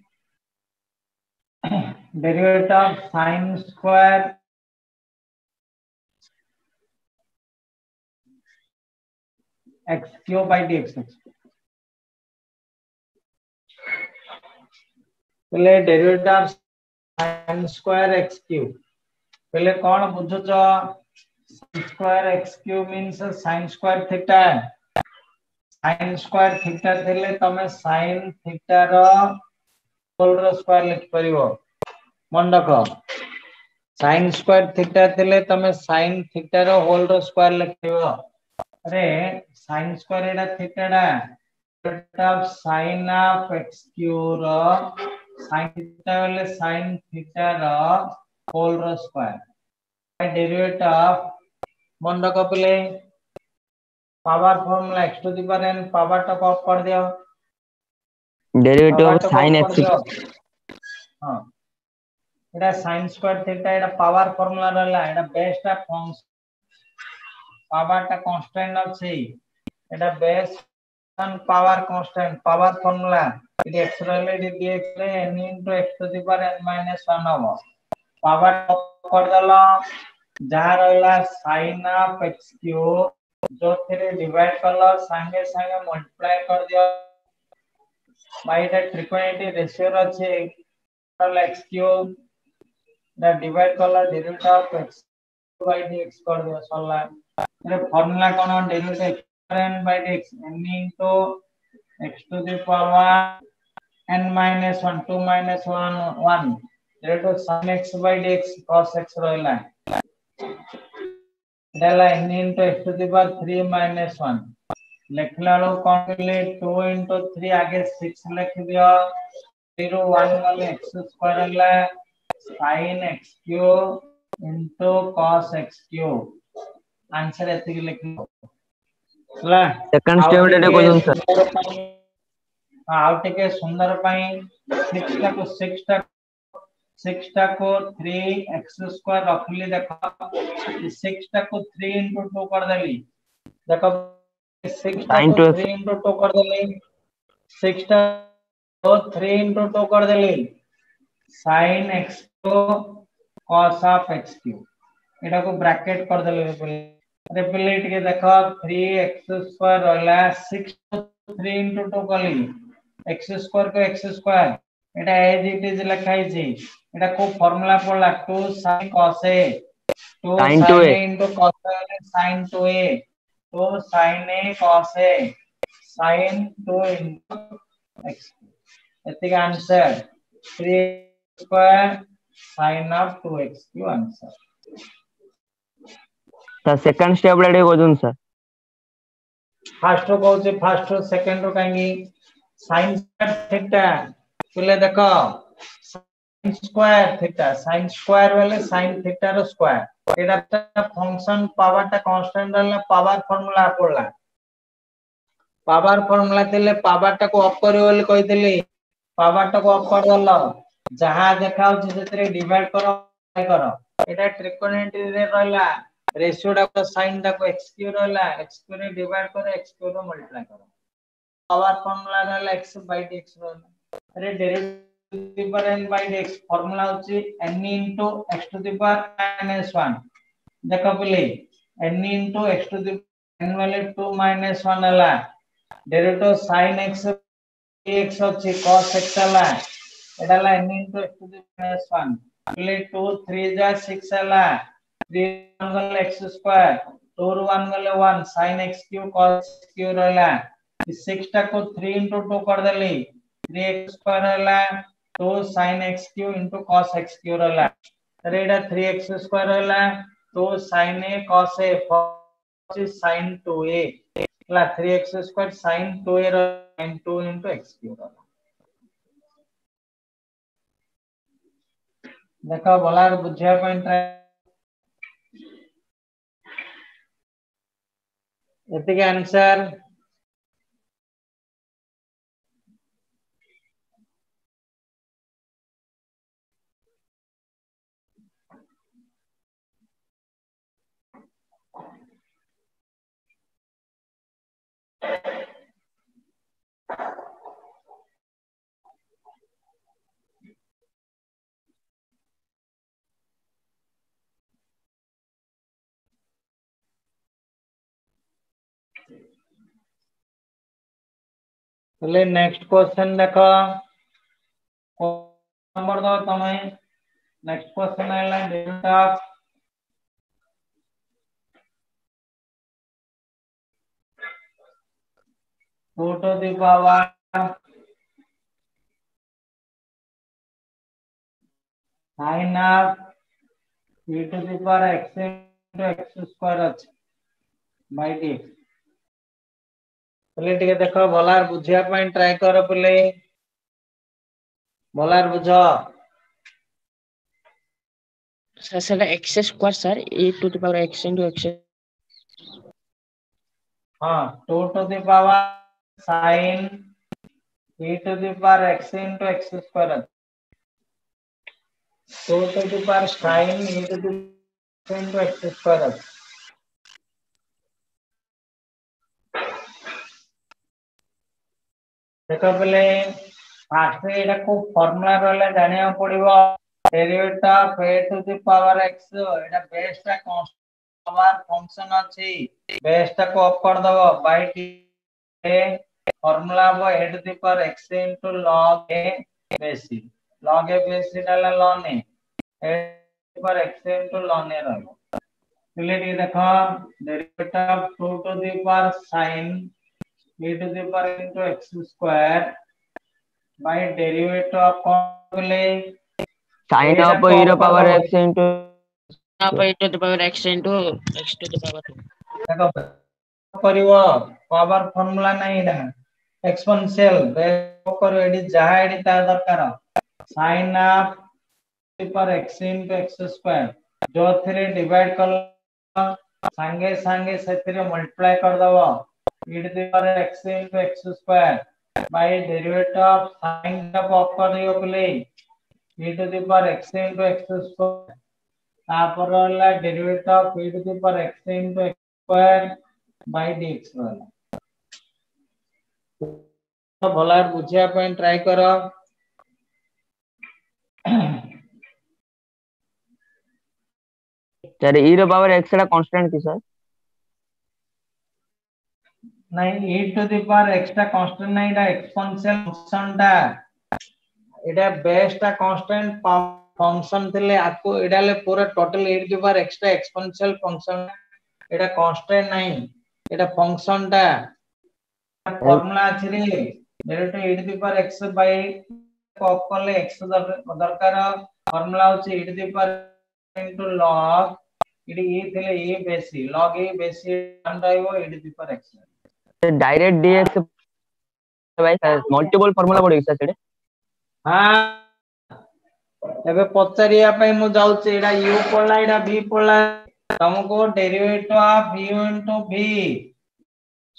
derivative of sin square x cube by dx। पहले derivative of sin square x cube पहले कौन बुझुछ sin square x cube means sin square theta sin square theta देले तमे sin थीटा रो होल रो स्क्वायर लिख परिबो मन रखो sin स्क्वायर थीटा देले तमे sin थीटा रो होल रो स्क्वायर लिखिबो अरे sin स्क्वायर एटा थीटा डा of sin of x cube रो sin थीटा वाले sin थीटा रो होल रो स्क्वायर डेरिवेटिव ऑफ मन रखो पहले power formula x to the power n power top off कर दियो डेरिवेटिव ऑफ sin x हां एटा sin स्क्वायर थीटा एटा पावर फॉर्मूला रहला एटा बेस ऑफ फंक्शन पावर टा कांस्टेंट अछि एटा base function power constant power formula इट x रहले dx रे n * x to the power n - 1 हबो पावर कर दला जहां रहला sin ऑफ x क्यूब जो थे डिवाइड करला संगे संगे मल्टीप्लाई कर दियो बाय द ट्रिगोनोमेट्री रेशियो अछि x क्यूब द डिवाइड करला derivative of x by dx कर दियो सला रे फार्मूला कोन derivative n by dx n * x to the power n - 1 2 - 1 1 derivative sin x by dx cos x रहला डेला n * x to the power 3 - 1 लिखला लो कौन 2 * 3 आगे 6 लिख दियो 0 1 वाले x स्क्वायर रहला sin x cube into cos x cube answer एति लिखलो हला सेकंड स्टेप रे कोजन सर आउ टिके सुंदर पई 6 टा को 3x स्क्वायर रखली देखो 6 टा को 3 * 2 कर देली देखो 6 टा को 3 * 2 कर देली 6 टा को 3 * 2 कर देली sin x को cos of x क्यूब एटा को ब्रैकेट कर देले पहले अरे पहले टिके देखो 3x स्क्वायर रहला 6 को 3 * 2 करली x स्क्वायर को x square Etah as it is लिखाई छी एटा को फार्मूला पड़ला 2 sin cos a 2 sin a into cos a sin 2a 2 sin a cos a sin 2 into x एति का answer 3 square sin of 2x क्यू answer sir second step रे कोजन sir first रो कहू छै फर्स्ट रो सेकंड रो कांगी sin थीटा पहले देखो sin स्क्वायर वाले sin थीटा रो स्क्वायर एटा फंक्शन पावर टा कांस्टेंट रहला पावर फार्मूला पड़ला पावर फार्मूला देले पावर टा को अप करियो बोली कहितली पावर टा को अप कर दलो जहां देखाउ छै सेतरे डिवाइड करो एटा ट्रिगोनोमेट्री रे रहला रेशियो टा को sin टा को x क्यूब रहला x क्यूब रे डिवाइड करो x क्यूब रो मल्टीप्लाई करो पावर फार्मूला रहला x by dx रहला अरे डेरिवेटिव पर n by dx फार्मूला होची n into x to the power -1 देखो पहले n into x to the n वाले 2 - 1 हला डेरिवेटिव sin x dx होची cos x हला एटा ला n into x to the minus 1 play 2 3 जा 6 हला 3 1 गले x स्क्वायर 2 ରୁ 1 गले 1 sin x cube cos x cube रहला 6 टा को 3 into 2 कर देली 3x स्क्वायर रहला 2 sin x cube into cos x cube रहला अरे एटा 3x स्क्वायर रहला 2 sin a cos a sin 2a ला 3x square sin 2a sin 2 into x cube रहला देखो बोलार बुझिया पॉइंट एतिके आंसर चले नेक्स्ट क्वेश्चन देखो नंबर दो तुम्हें नेक्स्ट क्वेश्चन है डेटा 2 to the power sin of e to the power x into x square अछि by dx पहले टिके देखो बोलार बुझिया पॉइंट ट्राई करो पहले बोलार बुझो sir sir x square sir e to the power x into x हां 2 to the power sin e to the power x into x square 2 to the power sin e to the power into x square देखो पहले fast एटा को formula रहले जानिया पड़िबो derivative of a to the power x एटा base टा constant power function अछि base टा को अप कर दबो बाय a फार्मूला हो a to the power x into log a base log a base डाला ln a to the power x into ln a रहबो पहले ये देखो derivative of 2 to the power sin e to the power into x square by derivative of बोले sin of e ର power x into up e to the power x into x to the power 2 देखो करिवो power formula नहीं ना exponential base करो AD जहा AD ता दरकार sin of पर x into x स्क्वायर जो थरे डिवाइड कर संगे संगे सेथिरे मल्टीप्लाई कर दबो e to the power x into x square by derivative of sin of कर दियो बोले e to the power x into x square तापर वाला derivative of e to the power x into x square by dx वाला तो भला बुझिया point try करो सर e ର power x ଟା कांस्टेंट की सर नहीं e to the power x टा कांस्टेंट नहीं एटा एक्सपोनेंशियल फंक्शन टा एटा बेस टा कांस्टेंट फंक्शन थिले आको एडाले पूरा total e to the power x टा एक्सपोनेंशियल फंक्शन एटा कांस्टेंट नहीं एटा फंक्शन टा फार्मूला अछि रे derivative e to the power x by कॉप करले x दरकार फार्मूला होछि e to the power into log इडी e थिले e बेसी log e बेसी मान रहइबो e to the power x direct dx भाई मल्टीपल फार्मूला पड़े सर सेडे हां एबे पचारिया पई मु जाउची एडा u पड़ला एडा v पड़ला तुमको derivative of u into v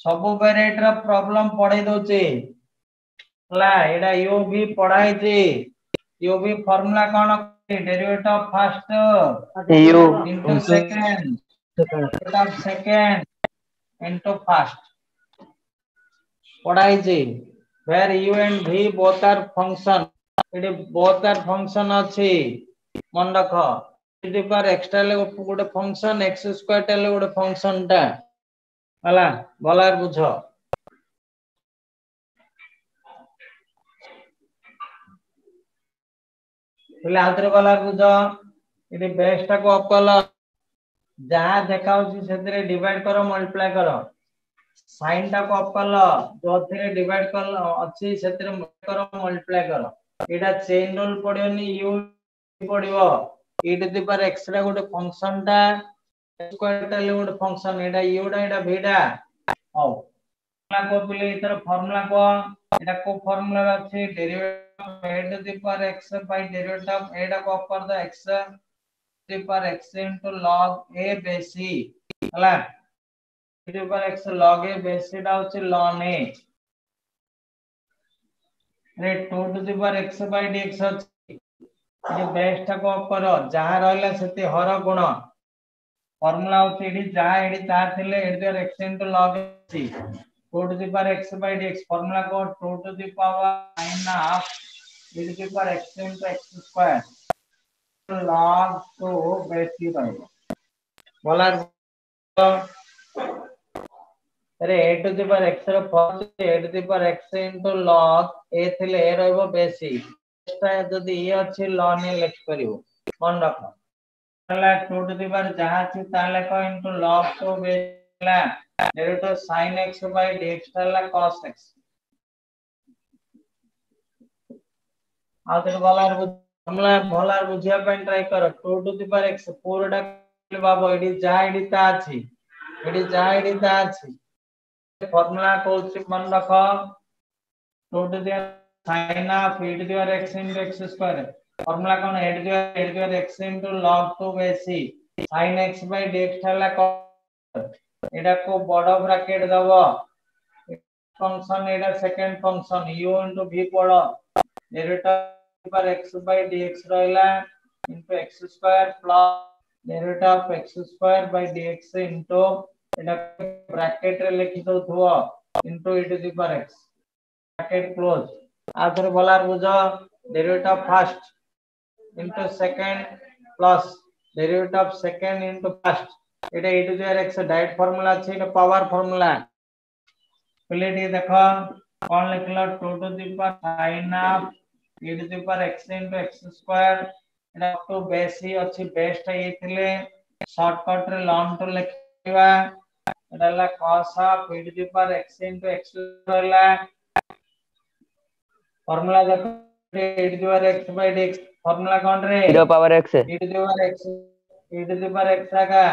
सब वेरिएट रा प्रॉब्लम पढ़ाई दोचे ला एडा u v पढ़ाई जे u v फार्मूला कोन derivative of first u into second into first पढ़ाई जे where u and v both are function एडी both are function अछि मन रखो इति पर एक्स्ट्रा ले गोटे फंक्शन x स्क्वायर टेले गोटे फंक्शन टा हला भलार बुझो पहले आउथरे गला बुझ इति बेस टा को अप कल जहां देखाउची सेतरे डिवाइड करो मल्टीप्लाई करो साइन टा को अप कल जो थरे डिवाइड कल अछि सेतरे करो मल्टीप्लाई करो एटा चेन रूल पडियोनी यू पडियो e to the power x रा गोटे फंक्शन टा स्क्वायर टा गोटे फंक्शन एटा u टा एटा v टा हो फॉर्मूला को पले इतर फॉर्मूला को एटा को फॉर्मूला अछि derivative of a to the power x by derivative of a टा को अप कर दो x to the power x into log a base c हला to the power x log a base c टा होछि ln a रे 2 to the power x by dx अछि ये बेस टा को अप करो जहां रहला सेति हर गुण फॉर्मूला होछि एडी जहां एडी ता थिले एडी x into log c 2 to the power x by dx formula को 2 to the power sin half e to the power x into x square log 2 base c रहेगा बोला अरे a to the power x रो first a to the power x into log a थिले a रहबो base c एटा जदी ए अछि ln a लिख करिवो मन रखो हला 2 to the power जहां छि ताले को into log 2 base ला डेरिवेटिव sin x by dx ला cos x आउतर गलार फॉर्मूला भलार बुझिया पय ट्राई करो 2 टू द पावर x पूराटा बाबो एडी जा एडी ता अछि एडी जा एडी ता अछि फॉर्मूला कोछि मन रखो 2 to the sin of e to the power x into x square formula cone e to the power x into log 2 base c sin x by dx ला एटा को बड़ ब्रैकेट दबो फंक्शन एटा second function u into v पड़ो derivative पर x by dx रहला into x square plus derivative of x square by dx into एटा ब्रैकेट रे लिखि दो थुओ into e to the power x bracket close आधर बोलार बुझो derivative of first into second plus derivative of second into first एटा e to the power x direct formula छै एटा पावर फार्मूला पहले डी देखो कोन लिखलो 2 to the power sin of e to the power x into x square एटा तो base ही अछि base टा ये थिले शॉर्टकट रे ln तो लिखवा एटा ला cos of e to the power x into x रहला फार्मूला देखो e to the power x by dx formula कोन रे e to the power x e to the power x e to the power x का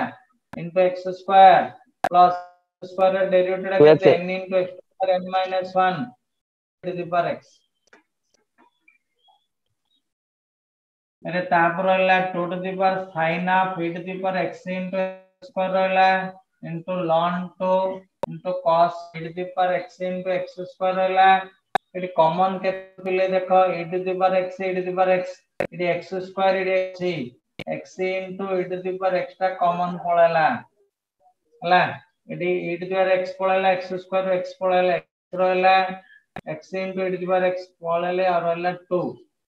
into x square plus square derivative x n into x square n minus 1 to the power x अरे तापर रहला 2 to the power sin of e to the power x into x square रहला into ln 2 into cos e to the power x into x square रहला eighty common के पिले देखो e to the power x e to the power x eighty x square eighty x into e to the power x टा common पळेला हला eighty e to the power x पळेला x square x पळेला x रहला x into e to the power x पळेले और रहला 2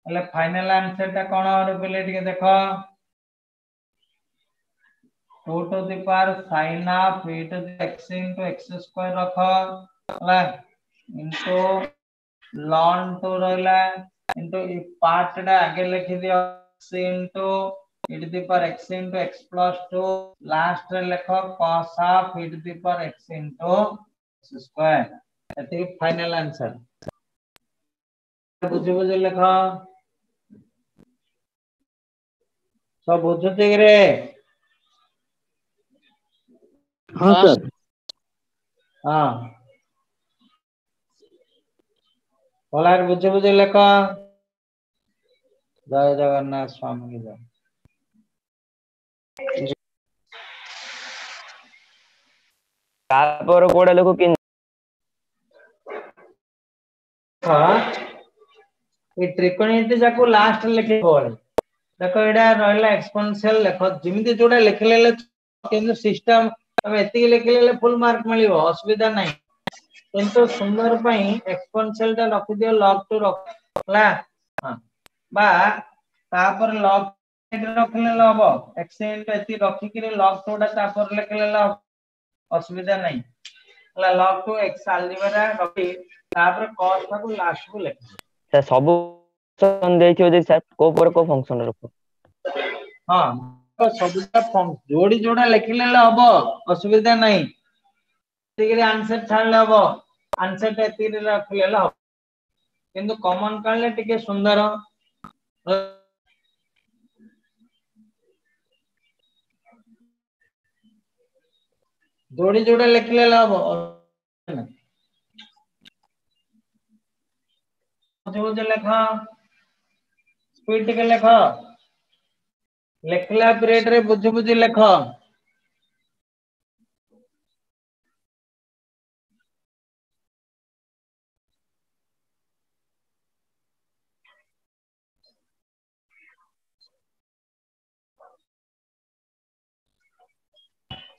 हले final answer टा कोन और पिले टिके देखो 2 to the power sin of e to the x into x square रखो हला into ln 2 रहला into ई पार्ट टा आगे लिखि दियो x into e to the power x into x plus 2 last रे लिखो cos of e to the power x into x square एति फाइनल आंसर बुझे बुझे लिखो सब बुझते रे हां सर हां बोलार बुझे बुझे लिखो जय जगन्नाथ स्वामी की जय तापर कोडा लेखो कि हां ए त्रिकोणमिति जाको लास्ट लिखे बोल देखो एडा रहला एक्सपोनेंशियल लेखो जिमिति जोडा लिखलेले केन सिस्टम हम एति लिखलेले फुल मार्क मिलिबो असुविधा नाही किंतु सुंदर पई एक्सपोनेंशियल ता रखि दियो log 2 रखला हां बा तापर log रखले लबो x into एति रखि कि log 2 ता तापर लिखले ल असुविधा नाही हला log 2 x अलजेब्रा रखि तापर cos ता को लास्ट को लिख सब फंक्शन देखियो जे सर को पर को फंक्शन रखो हां तो सबटा जोड़ी जोड़ा लिखले हबो असुविधा नहीं ठीक आंसर छाड़ले हबो आंसर टे तीर रखले हबो किंतु कॉमन करले टिके सुंदर जोड़ी जोड़ा लिखले हबो जो लेखा स्पीड टिके लेखा लिखला पीरियड रे बुझ बुझ लेख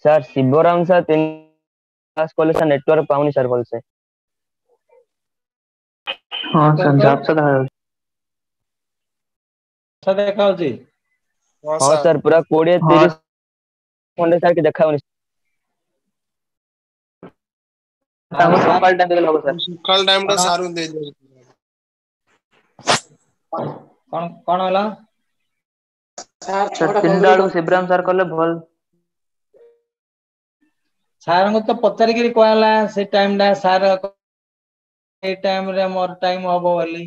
sir Shivaram sir 3 class college sir network पाउनी सर बोल से हां सर जाप से अच्छा देखा होची हां सर पूरा 20 30 खंडे सर के देखा होनी हम सकाल टाइम देला हो सर सकाल टाइम टा सारू दे दे कौन होला सर 3 डालू शिवराम सर कहले भल सार को तो पचार गिरी कहला से टाइम डा सार ए टाइम रे मोर टाइम हबो बोली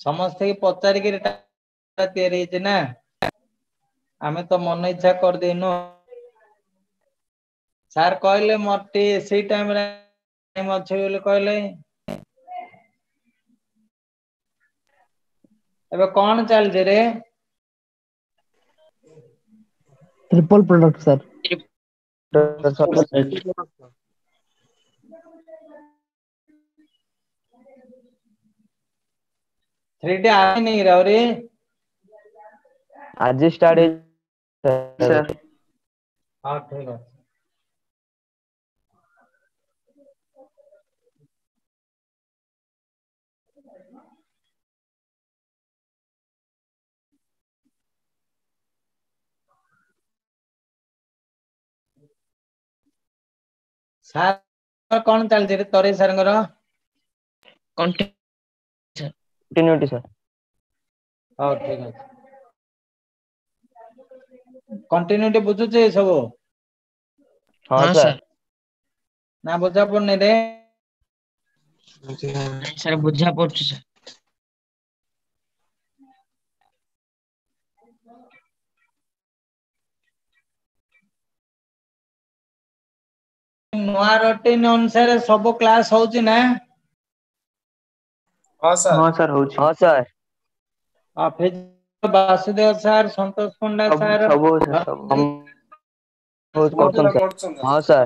समस्त की पचार गिरी तैयारी है ना आमे तो मन इच्छा कर देनो सार कहले मोटे से टाइम रे टाइम अछि बोले कहले एबे कोन चल जे रे triple product sir three D आ नहीं रहा रे आज स्टार्ट सर हां ठीक है सार कोन चल जे तोरे सरंगर कंटिन्यूटी सर हां ठीक है कंटिन्यूटी बुझु छे सब हां सर ना बुझा पड़ने रे सर बुझा पड़छ सर नोआ रूटीन अनुसार सब क्लास होची ना हां सर होची हां सर आ फिर वासुदेव सर संतोष पंडा सर सब हम बहुत करछन सर हां सर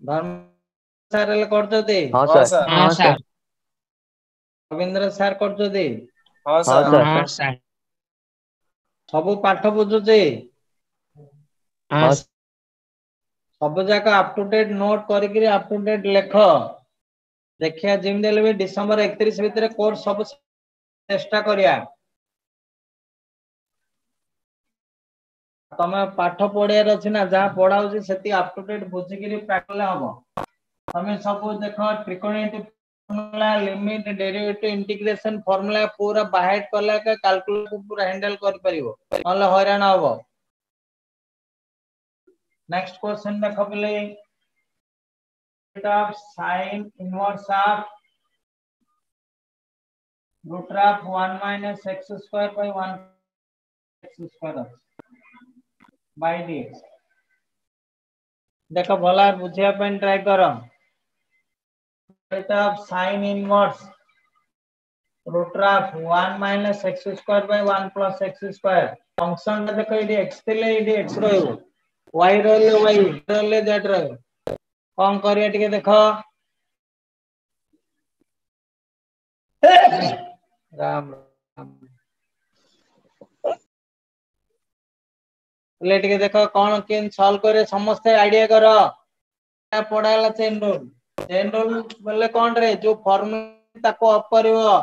धर्म सर ले करतो दे हां हां सर सर हां सर रविंद्र सर करतो दे हां हां सर सर हां सर सब पाठ बुझुचे हां हां सब जाक अप टू डेट नोट करिकरी अप टू डेट लेख देखिया जिम देले भी दिसंबर 31 भीतर कोर्स सब चेष्टा करिया तमे पाठ पढियार अछि ना जहा पढाउछि सेति अप टू डेट बुझिकरी प्राक्टिकल हबो तमे सब देखो त्रिकोणमिति formula limit derivative integration formula पूरा बाहेट करला के कैलकुलेट पूरा हैंडल कर परिबो नले हैरान हबो नेक्स्ट क्वेश्चन देखो पले of sin inverse of root of 1 minus x square by 1 x square by dx देखो भला बुझिया पेन ट्राई करो of sin inverse root of 1 minus x square by 1 plus x square function देखो ED x ले ED x रहइबो y रहले y रहले z रहइबो कौन करिया टिके देखो राम राम ले टिके देखो कौन केन सॉल्व करे समस्त आईडिया करो पढ़ाला चेन रूल बोले कौन रे जो फॉर्मूला ताको अप करिवो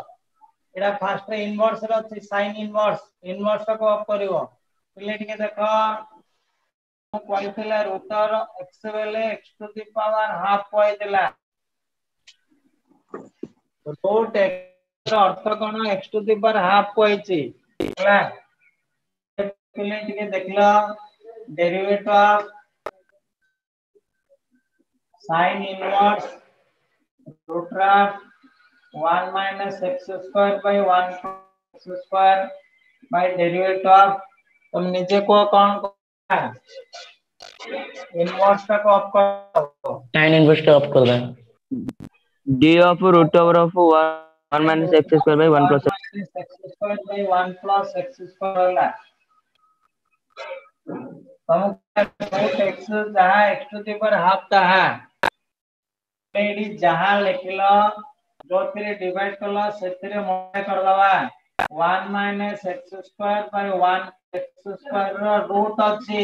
एडा फास्ट इनवर्स रो अछि sin इनवर्स को अप करिवो ले टिके देखो कहथिला रूट x बेले x to the power half कहथिला रूट x ର अर्थ कोन x to the power half कोइछि हला पहिले टिके देखलो derivative of sin inverse root of 1 minus x square by 1 plus x square by derivative of तुम नीचे को कौन इनवर्स का को ऑफ करो tan inverse टा ऑफ कर दें d of root over of 1 minus x square by 1 plus x square by 1 plus x square होला तुम रूट x जहां x to the power half ता है एडी जहां लिखलो जो थरे डिवाइड करलो सेतरे मल्टीप्लाई कर दवा 1 minus x square by 1 x square रो रूट अछि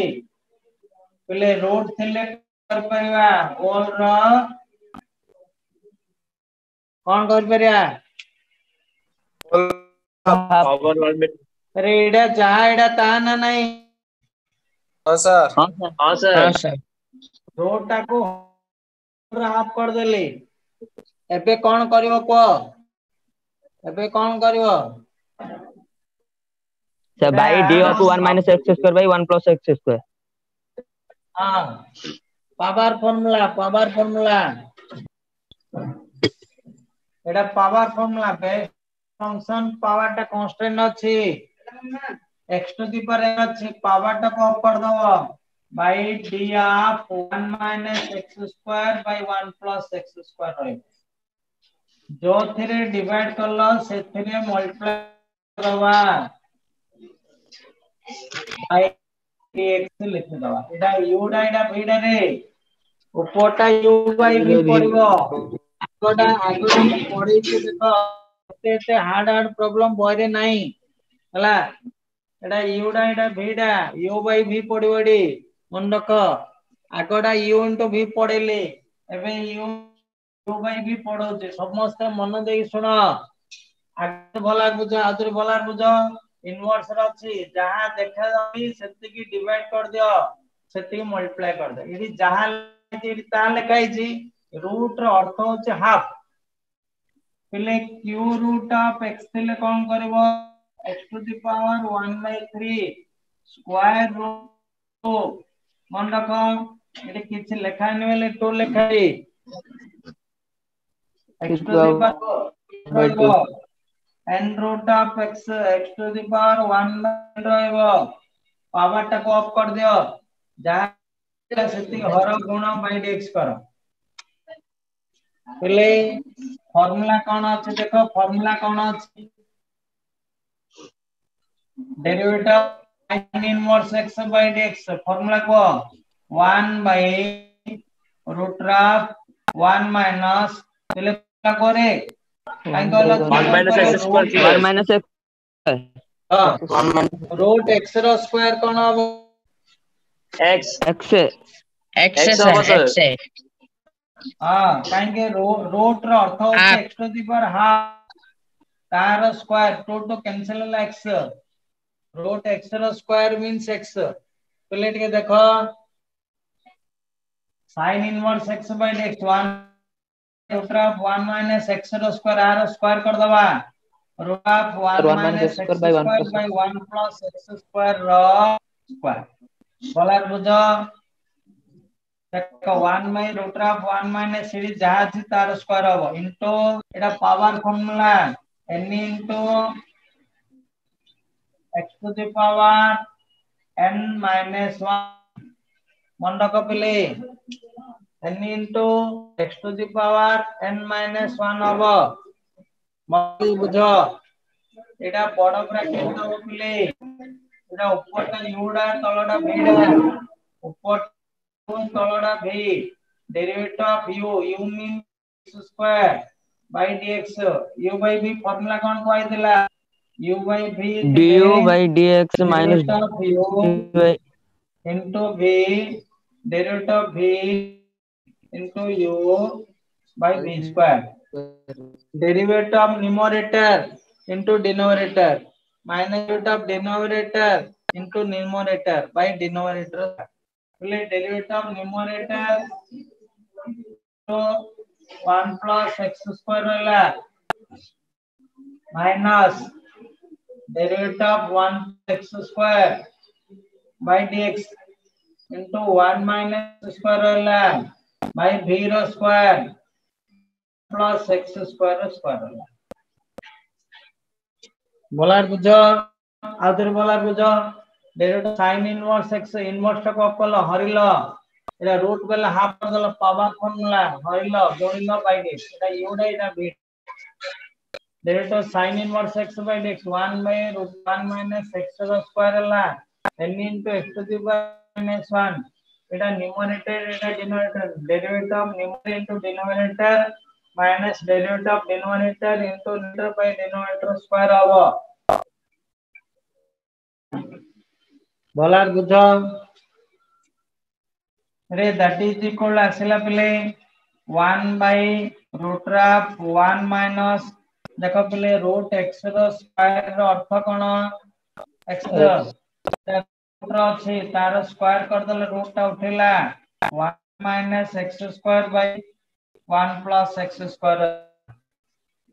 पहले रूट सिलेक्ट कर परिवा होल रो कौन कर परिया पावर वन में अरे एडा जहां एडा ता ना नहीं हां सर हां सर रूट टा को हाफ कर देली एबे कौन करिवो को एबे कौन करिवो so by d of 1 minus x square by 1 plus x square हां पावर फार्मूला एडा power formula base function power टा कांस्टेंट अछि x टू द पावर अछि पावर टा को कर दो by d of 1 minus x square by 1 plus x square रही जो थरे डिवाइड करलो से थरे मल्टीप्लाई करवा by x लिख दवा एडा u डा एडा v डा रे ऊपरटा u by v पड़िबो आगोटा पड़ी के देखो एते हार्ड प्रॉब्लम बरे नाही हला एडा u डा एडा v डा u by v पड़िबोडी मन रखो आगोटा u into v पड़ेले एबे u by v पड़ोजे समस्त मन देई सुनो आगे भला बुझो आदर भला बुझो इनवर्स र अछि जहां देखा जाबी सेति की डिवाइड कर दियो सेति मल्टीप्लाई कर दे इदी जहां इदी ता लिखाई छी रूट र अर्थ होचे हाफ पहले q रूट ऑफ x ले कोन करबो x to the power 1/3 square root मन रखो एटी किछ लेखा नै बेले 2 लेखाई x to the power n root of x to the power 1 रहइबो पावर टा को ऑफ कर दियो जहां सेति हर गुण बाय dx करो पहले फार्मूला कोन अछि देखो फार्मूला कोन अछि derivative sin inverse x by dx formula को 1 by root of 1 minus पहले क्या करे 1 minus x रूट x रो स्क्वायर कोन हो x हां काहे के रूट रो अर्थ होचे x to the power half तार स्क्वायर 2 तो कैंसिल होला x रूट x रो स्क्वायर मींस x पहले के देखो sin inverse x by dx 1 root of 1 minus x रो स्क्वायर r स्क्वायर कर दवा root of 1 minus x square by 1 plus x square रो स्क्वायर बोला बुझो देखो 1 by root of 1 minus series जहां थी तार स्क्वायर हो into Etah power formula n into x to the power n minus 1 मन रखो पहले n into x to the power n minus 1 होबो मत बुझो एटा बड़ ब्रैकेट दबो पहले एटा ऊपरटा u डा तलडा v डा ऊपर तलडा v derivative of u means square by dx u by v formula कोन कोइ दिला u by v du by dx minus u into v derivative of v into u by v square derivative of numerator into denominator minus derivative of denominator into numerator by denominator पहले derivative of numerator तो 1 plus x square होला minus derivative of 1 x square by dx into 1 minus square होला by v row square plus x square row square होला बोलार बुझो आउतर बोलार बुझो derivative sin inverse x inverse टा को upper हरिलो एटा root बेला half कर दलो पावर फॉर्मूला हरिलो जोड़िलो बाय dx एटा u डा एटा v डेरिवेटिव sin inverse x by dx 1 by root 1 minus x रो स्क्वायर होला n into x to the power minus 1 Etah numerator Etah denominator derivative of numerator into denominator minus derivative of denominator into numerator by denominator square होबो बोलार बुझो रे that is equal आसिला पले 1 by root of 1 minus देखो पले root x रो square rho अर्थ कोन x रो अछि तार स्क्वायर कर दले रूट टा उठिला 1 minus x square by 1 plus x square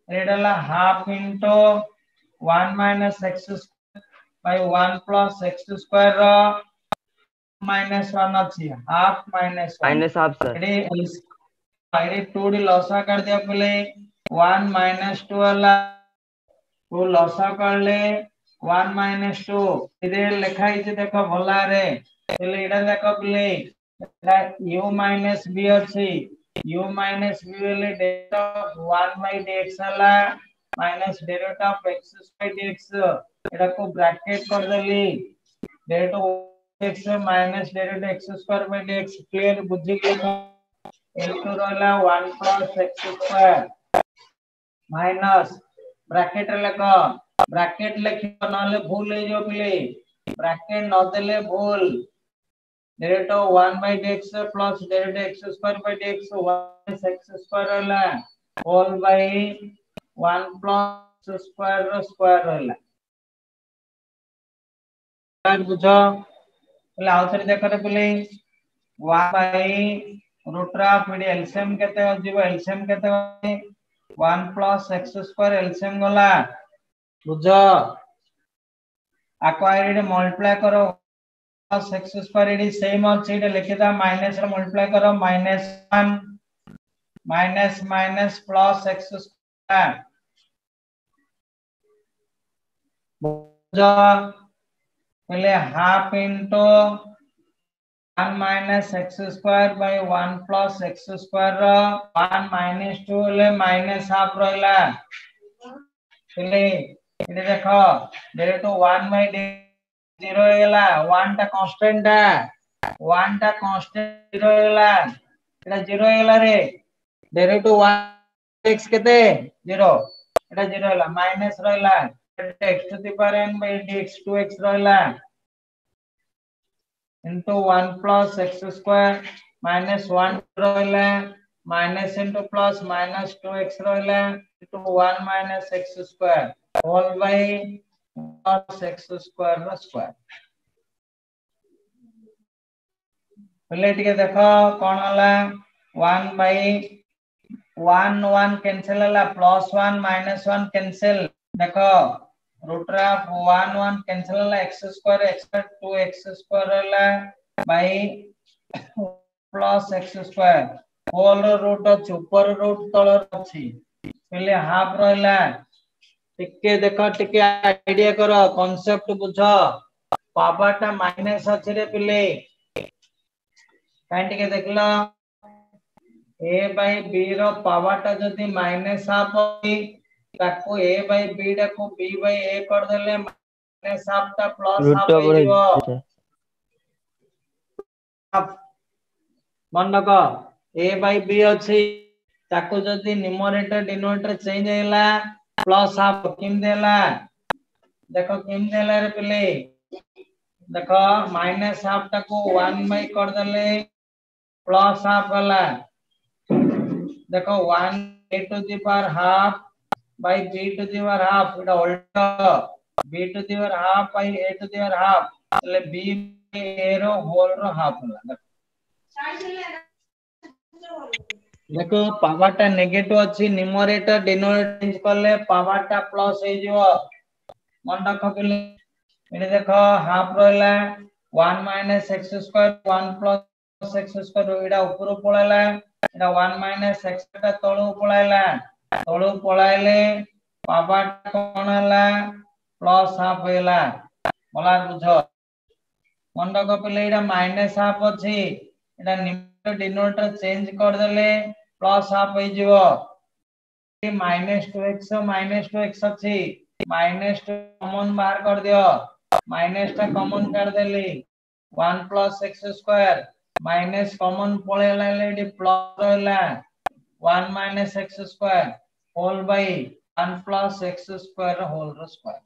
एडला half into 1 minus x square by 1 plus x square row minus 1 अछि half minus 1 minus half sir एडी 2 डी लसा कर दिया पहले 1 minus 2 वाला वो लसा कर ले 1 minus 2 इधर लिखा है देखो भला रे पहले एडा देखो पहले u minus b अछि u minus v वाले derivative of 1 by dx वाला minus derivative of x by dx एटा को ब्रैकेट कर देली derivative of x minus derivative x square by dx clear बुद्धि के into रहला 1 plus x square minus bracket लगा bracket लिखियो नाले भूल हे जो पले ब्रैकेट न देले भूल derivative 1 by dx plus derivative x square by dx 1 x square होला all by 1 plus square रो स्क्वायर होला यार बुझो पहले आउथरे देखो रे पहले 1 by root of एलसीएम केते हो जीव एलसीएम केते हो 1 plus x square एलसीएम होला बुझो आको आइडे मल्टीप्लाई करो plus x square एडी सेम अछि एटा लिखिदा माइनस रे मल्टीप्लाई करो -1 minus minus plus x square बुझो पहले half into 1 minus x square by 1 plus x square रो 1 minus 2 ले minus half रहला पहले एटा देखो डेरिवेटिव 1 by 0 हेला 1 टा कांस्टेंट है 1 टा कांस्टेंट 0 हेला एटा 0 हेला रे डेरिवेटिव 1 x केते 0 एटा 0 हेला माइनस रहला x to the power n by dx 2x रहला into 1 plus x square minus 1 रहला minus into plus minus 2x रहला into 1 minus x square all by plus x square रो square पहले टिके देखो कोन होला 1 by 1 1 कैंसिल होला +1 -1 कैंसिल देखो रूट ऑफ 1 1 कैंसिल होला x square x 2x square होला by plus x square whole रो रूट अछि ऊपर रूट तळ अछि पहले हाफ रहला टिके देखो टिके आईडिया करो कांसेप्ट बुझो पावर टा माइनस अछि रे पहले काहे टिके देखलो a by b रो पावर टा जदी माइनस हाफ होई ताको a by b टा को b by a कर देले माइनस हाफ टा प्लस हाफ हो जीवो मन को a by b अछि ताको जदी न्यूमरेटर डिनोमिनेटर चेंज हैला प्लस हाफ किम देला देखो किम देला रे पहले देखो माइनस हाफ टा को 1 by कर देले प्लस हाफ वाला देखो 1 a to the power half by b to the power half इटा उल्टा b to the power half by a to the power half એટલે b a रो होल रो हाफ होला देखो पावर टा नेगेटिव अछि न्यूमरेटर डिनोमिनेटर चेंज करले पावर टा प्लस हे जिवो मन रख केले एने देखो हाफ रहला 1 minus x square 1 plus x square एडा ऊपर पळाला एडा 1 माइनस x टा तळो पळाला तळो पळाइले पावर कोन हला प्लस हाफ हेला मला बुझ मन रख केले एडा माइनस हाफ अछि एडा न्यूमरेटर डिनोमिनेटर चेंज कर देले प्लस हाफ हे जिवो माइनस 2x अछि माइनस 2 कॉमन बाहर कर दियो माइनस टा कॉमन कर देली 1 plus x square minus common पळेला लेडी प्लस रहला 1 minus x square whole by 1 plus x square whole रो स्क्वायर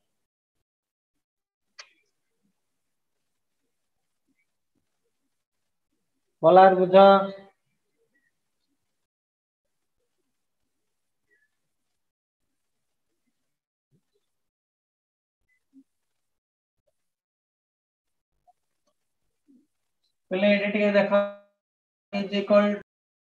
बोलार बुझ पहले एडिट के देखो इज इक्वल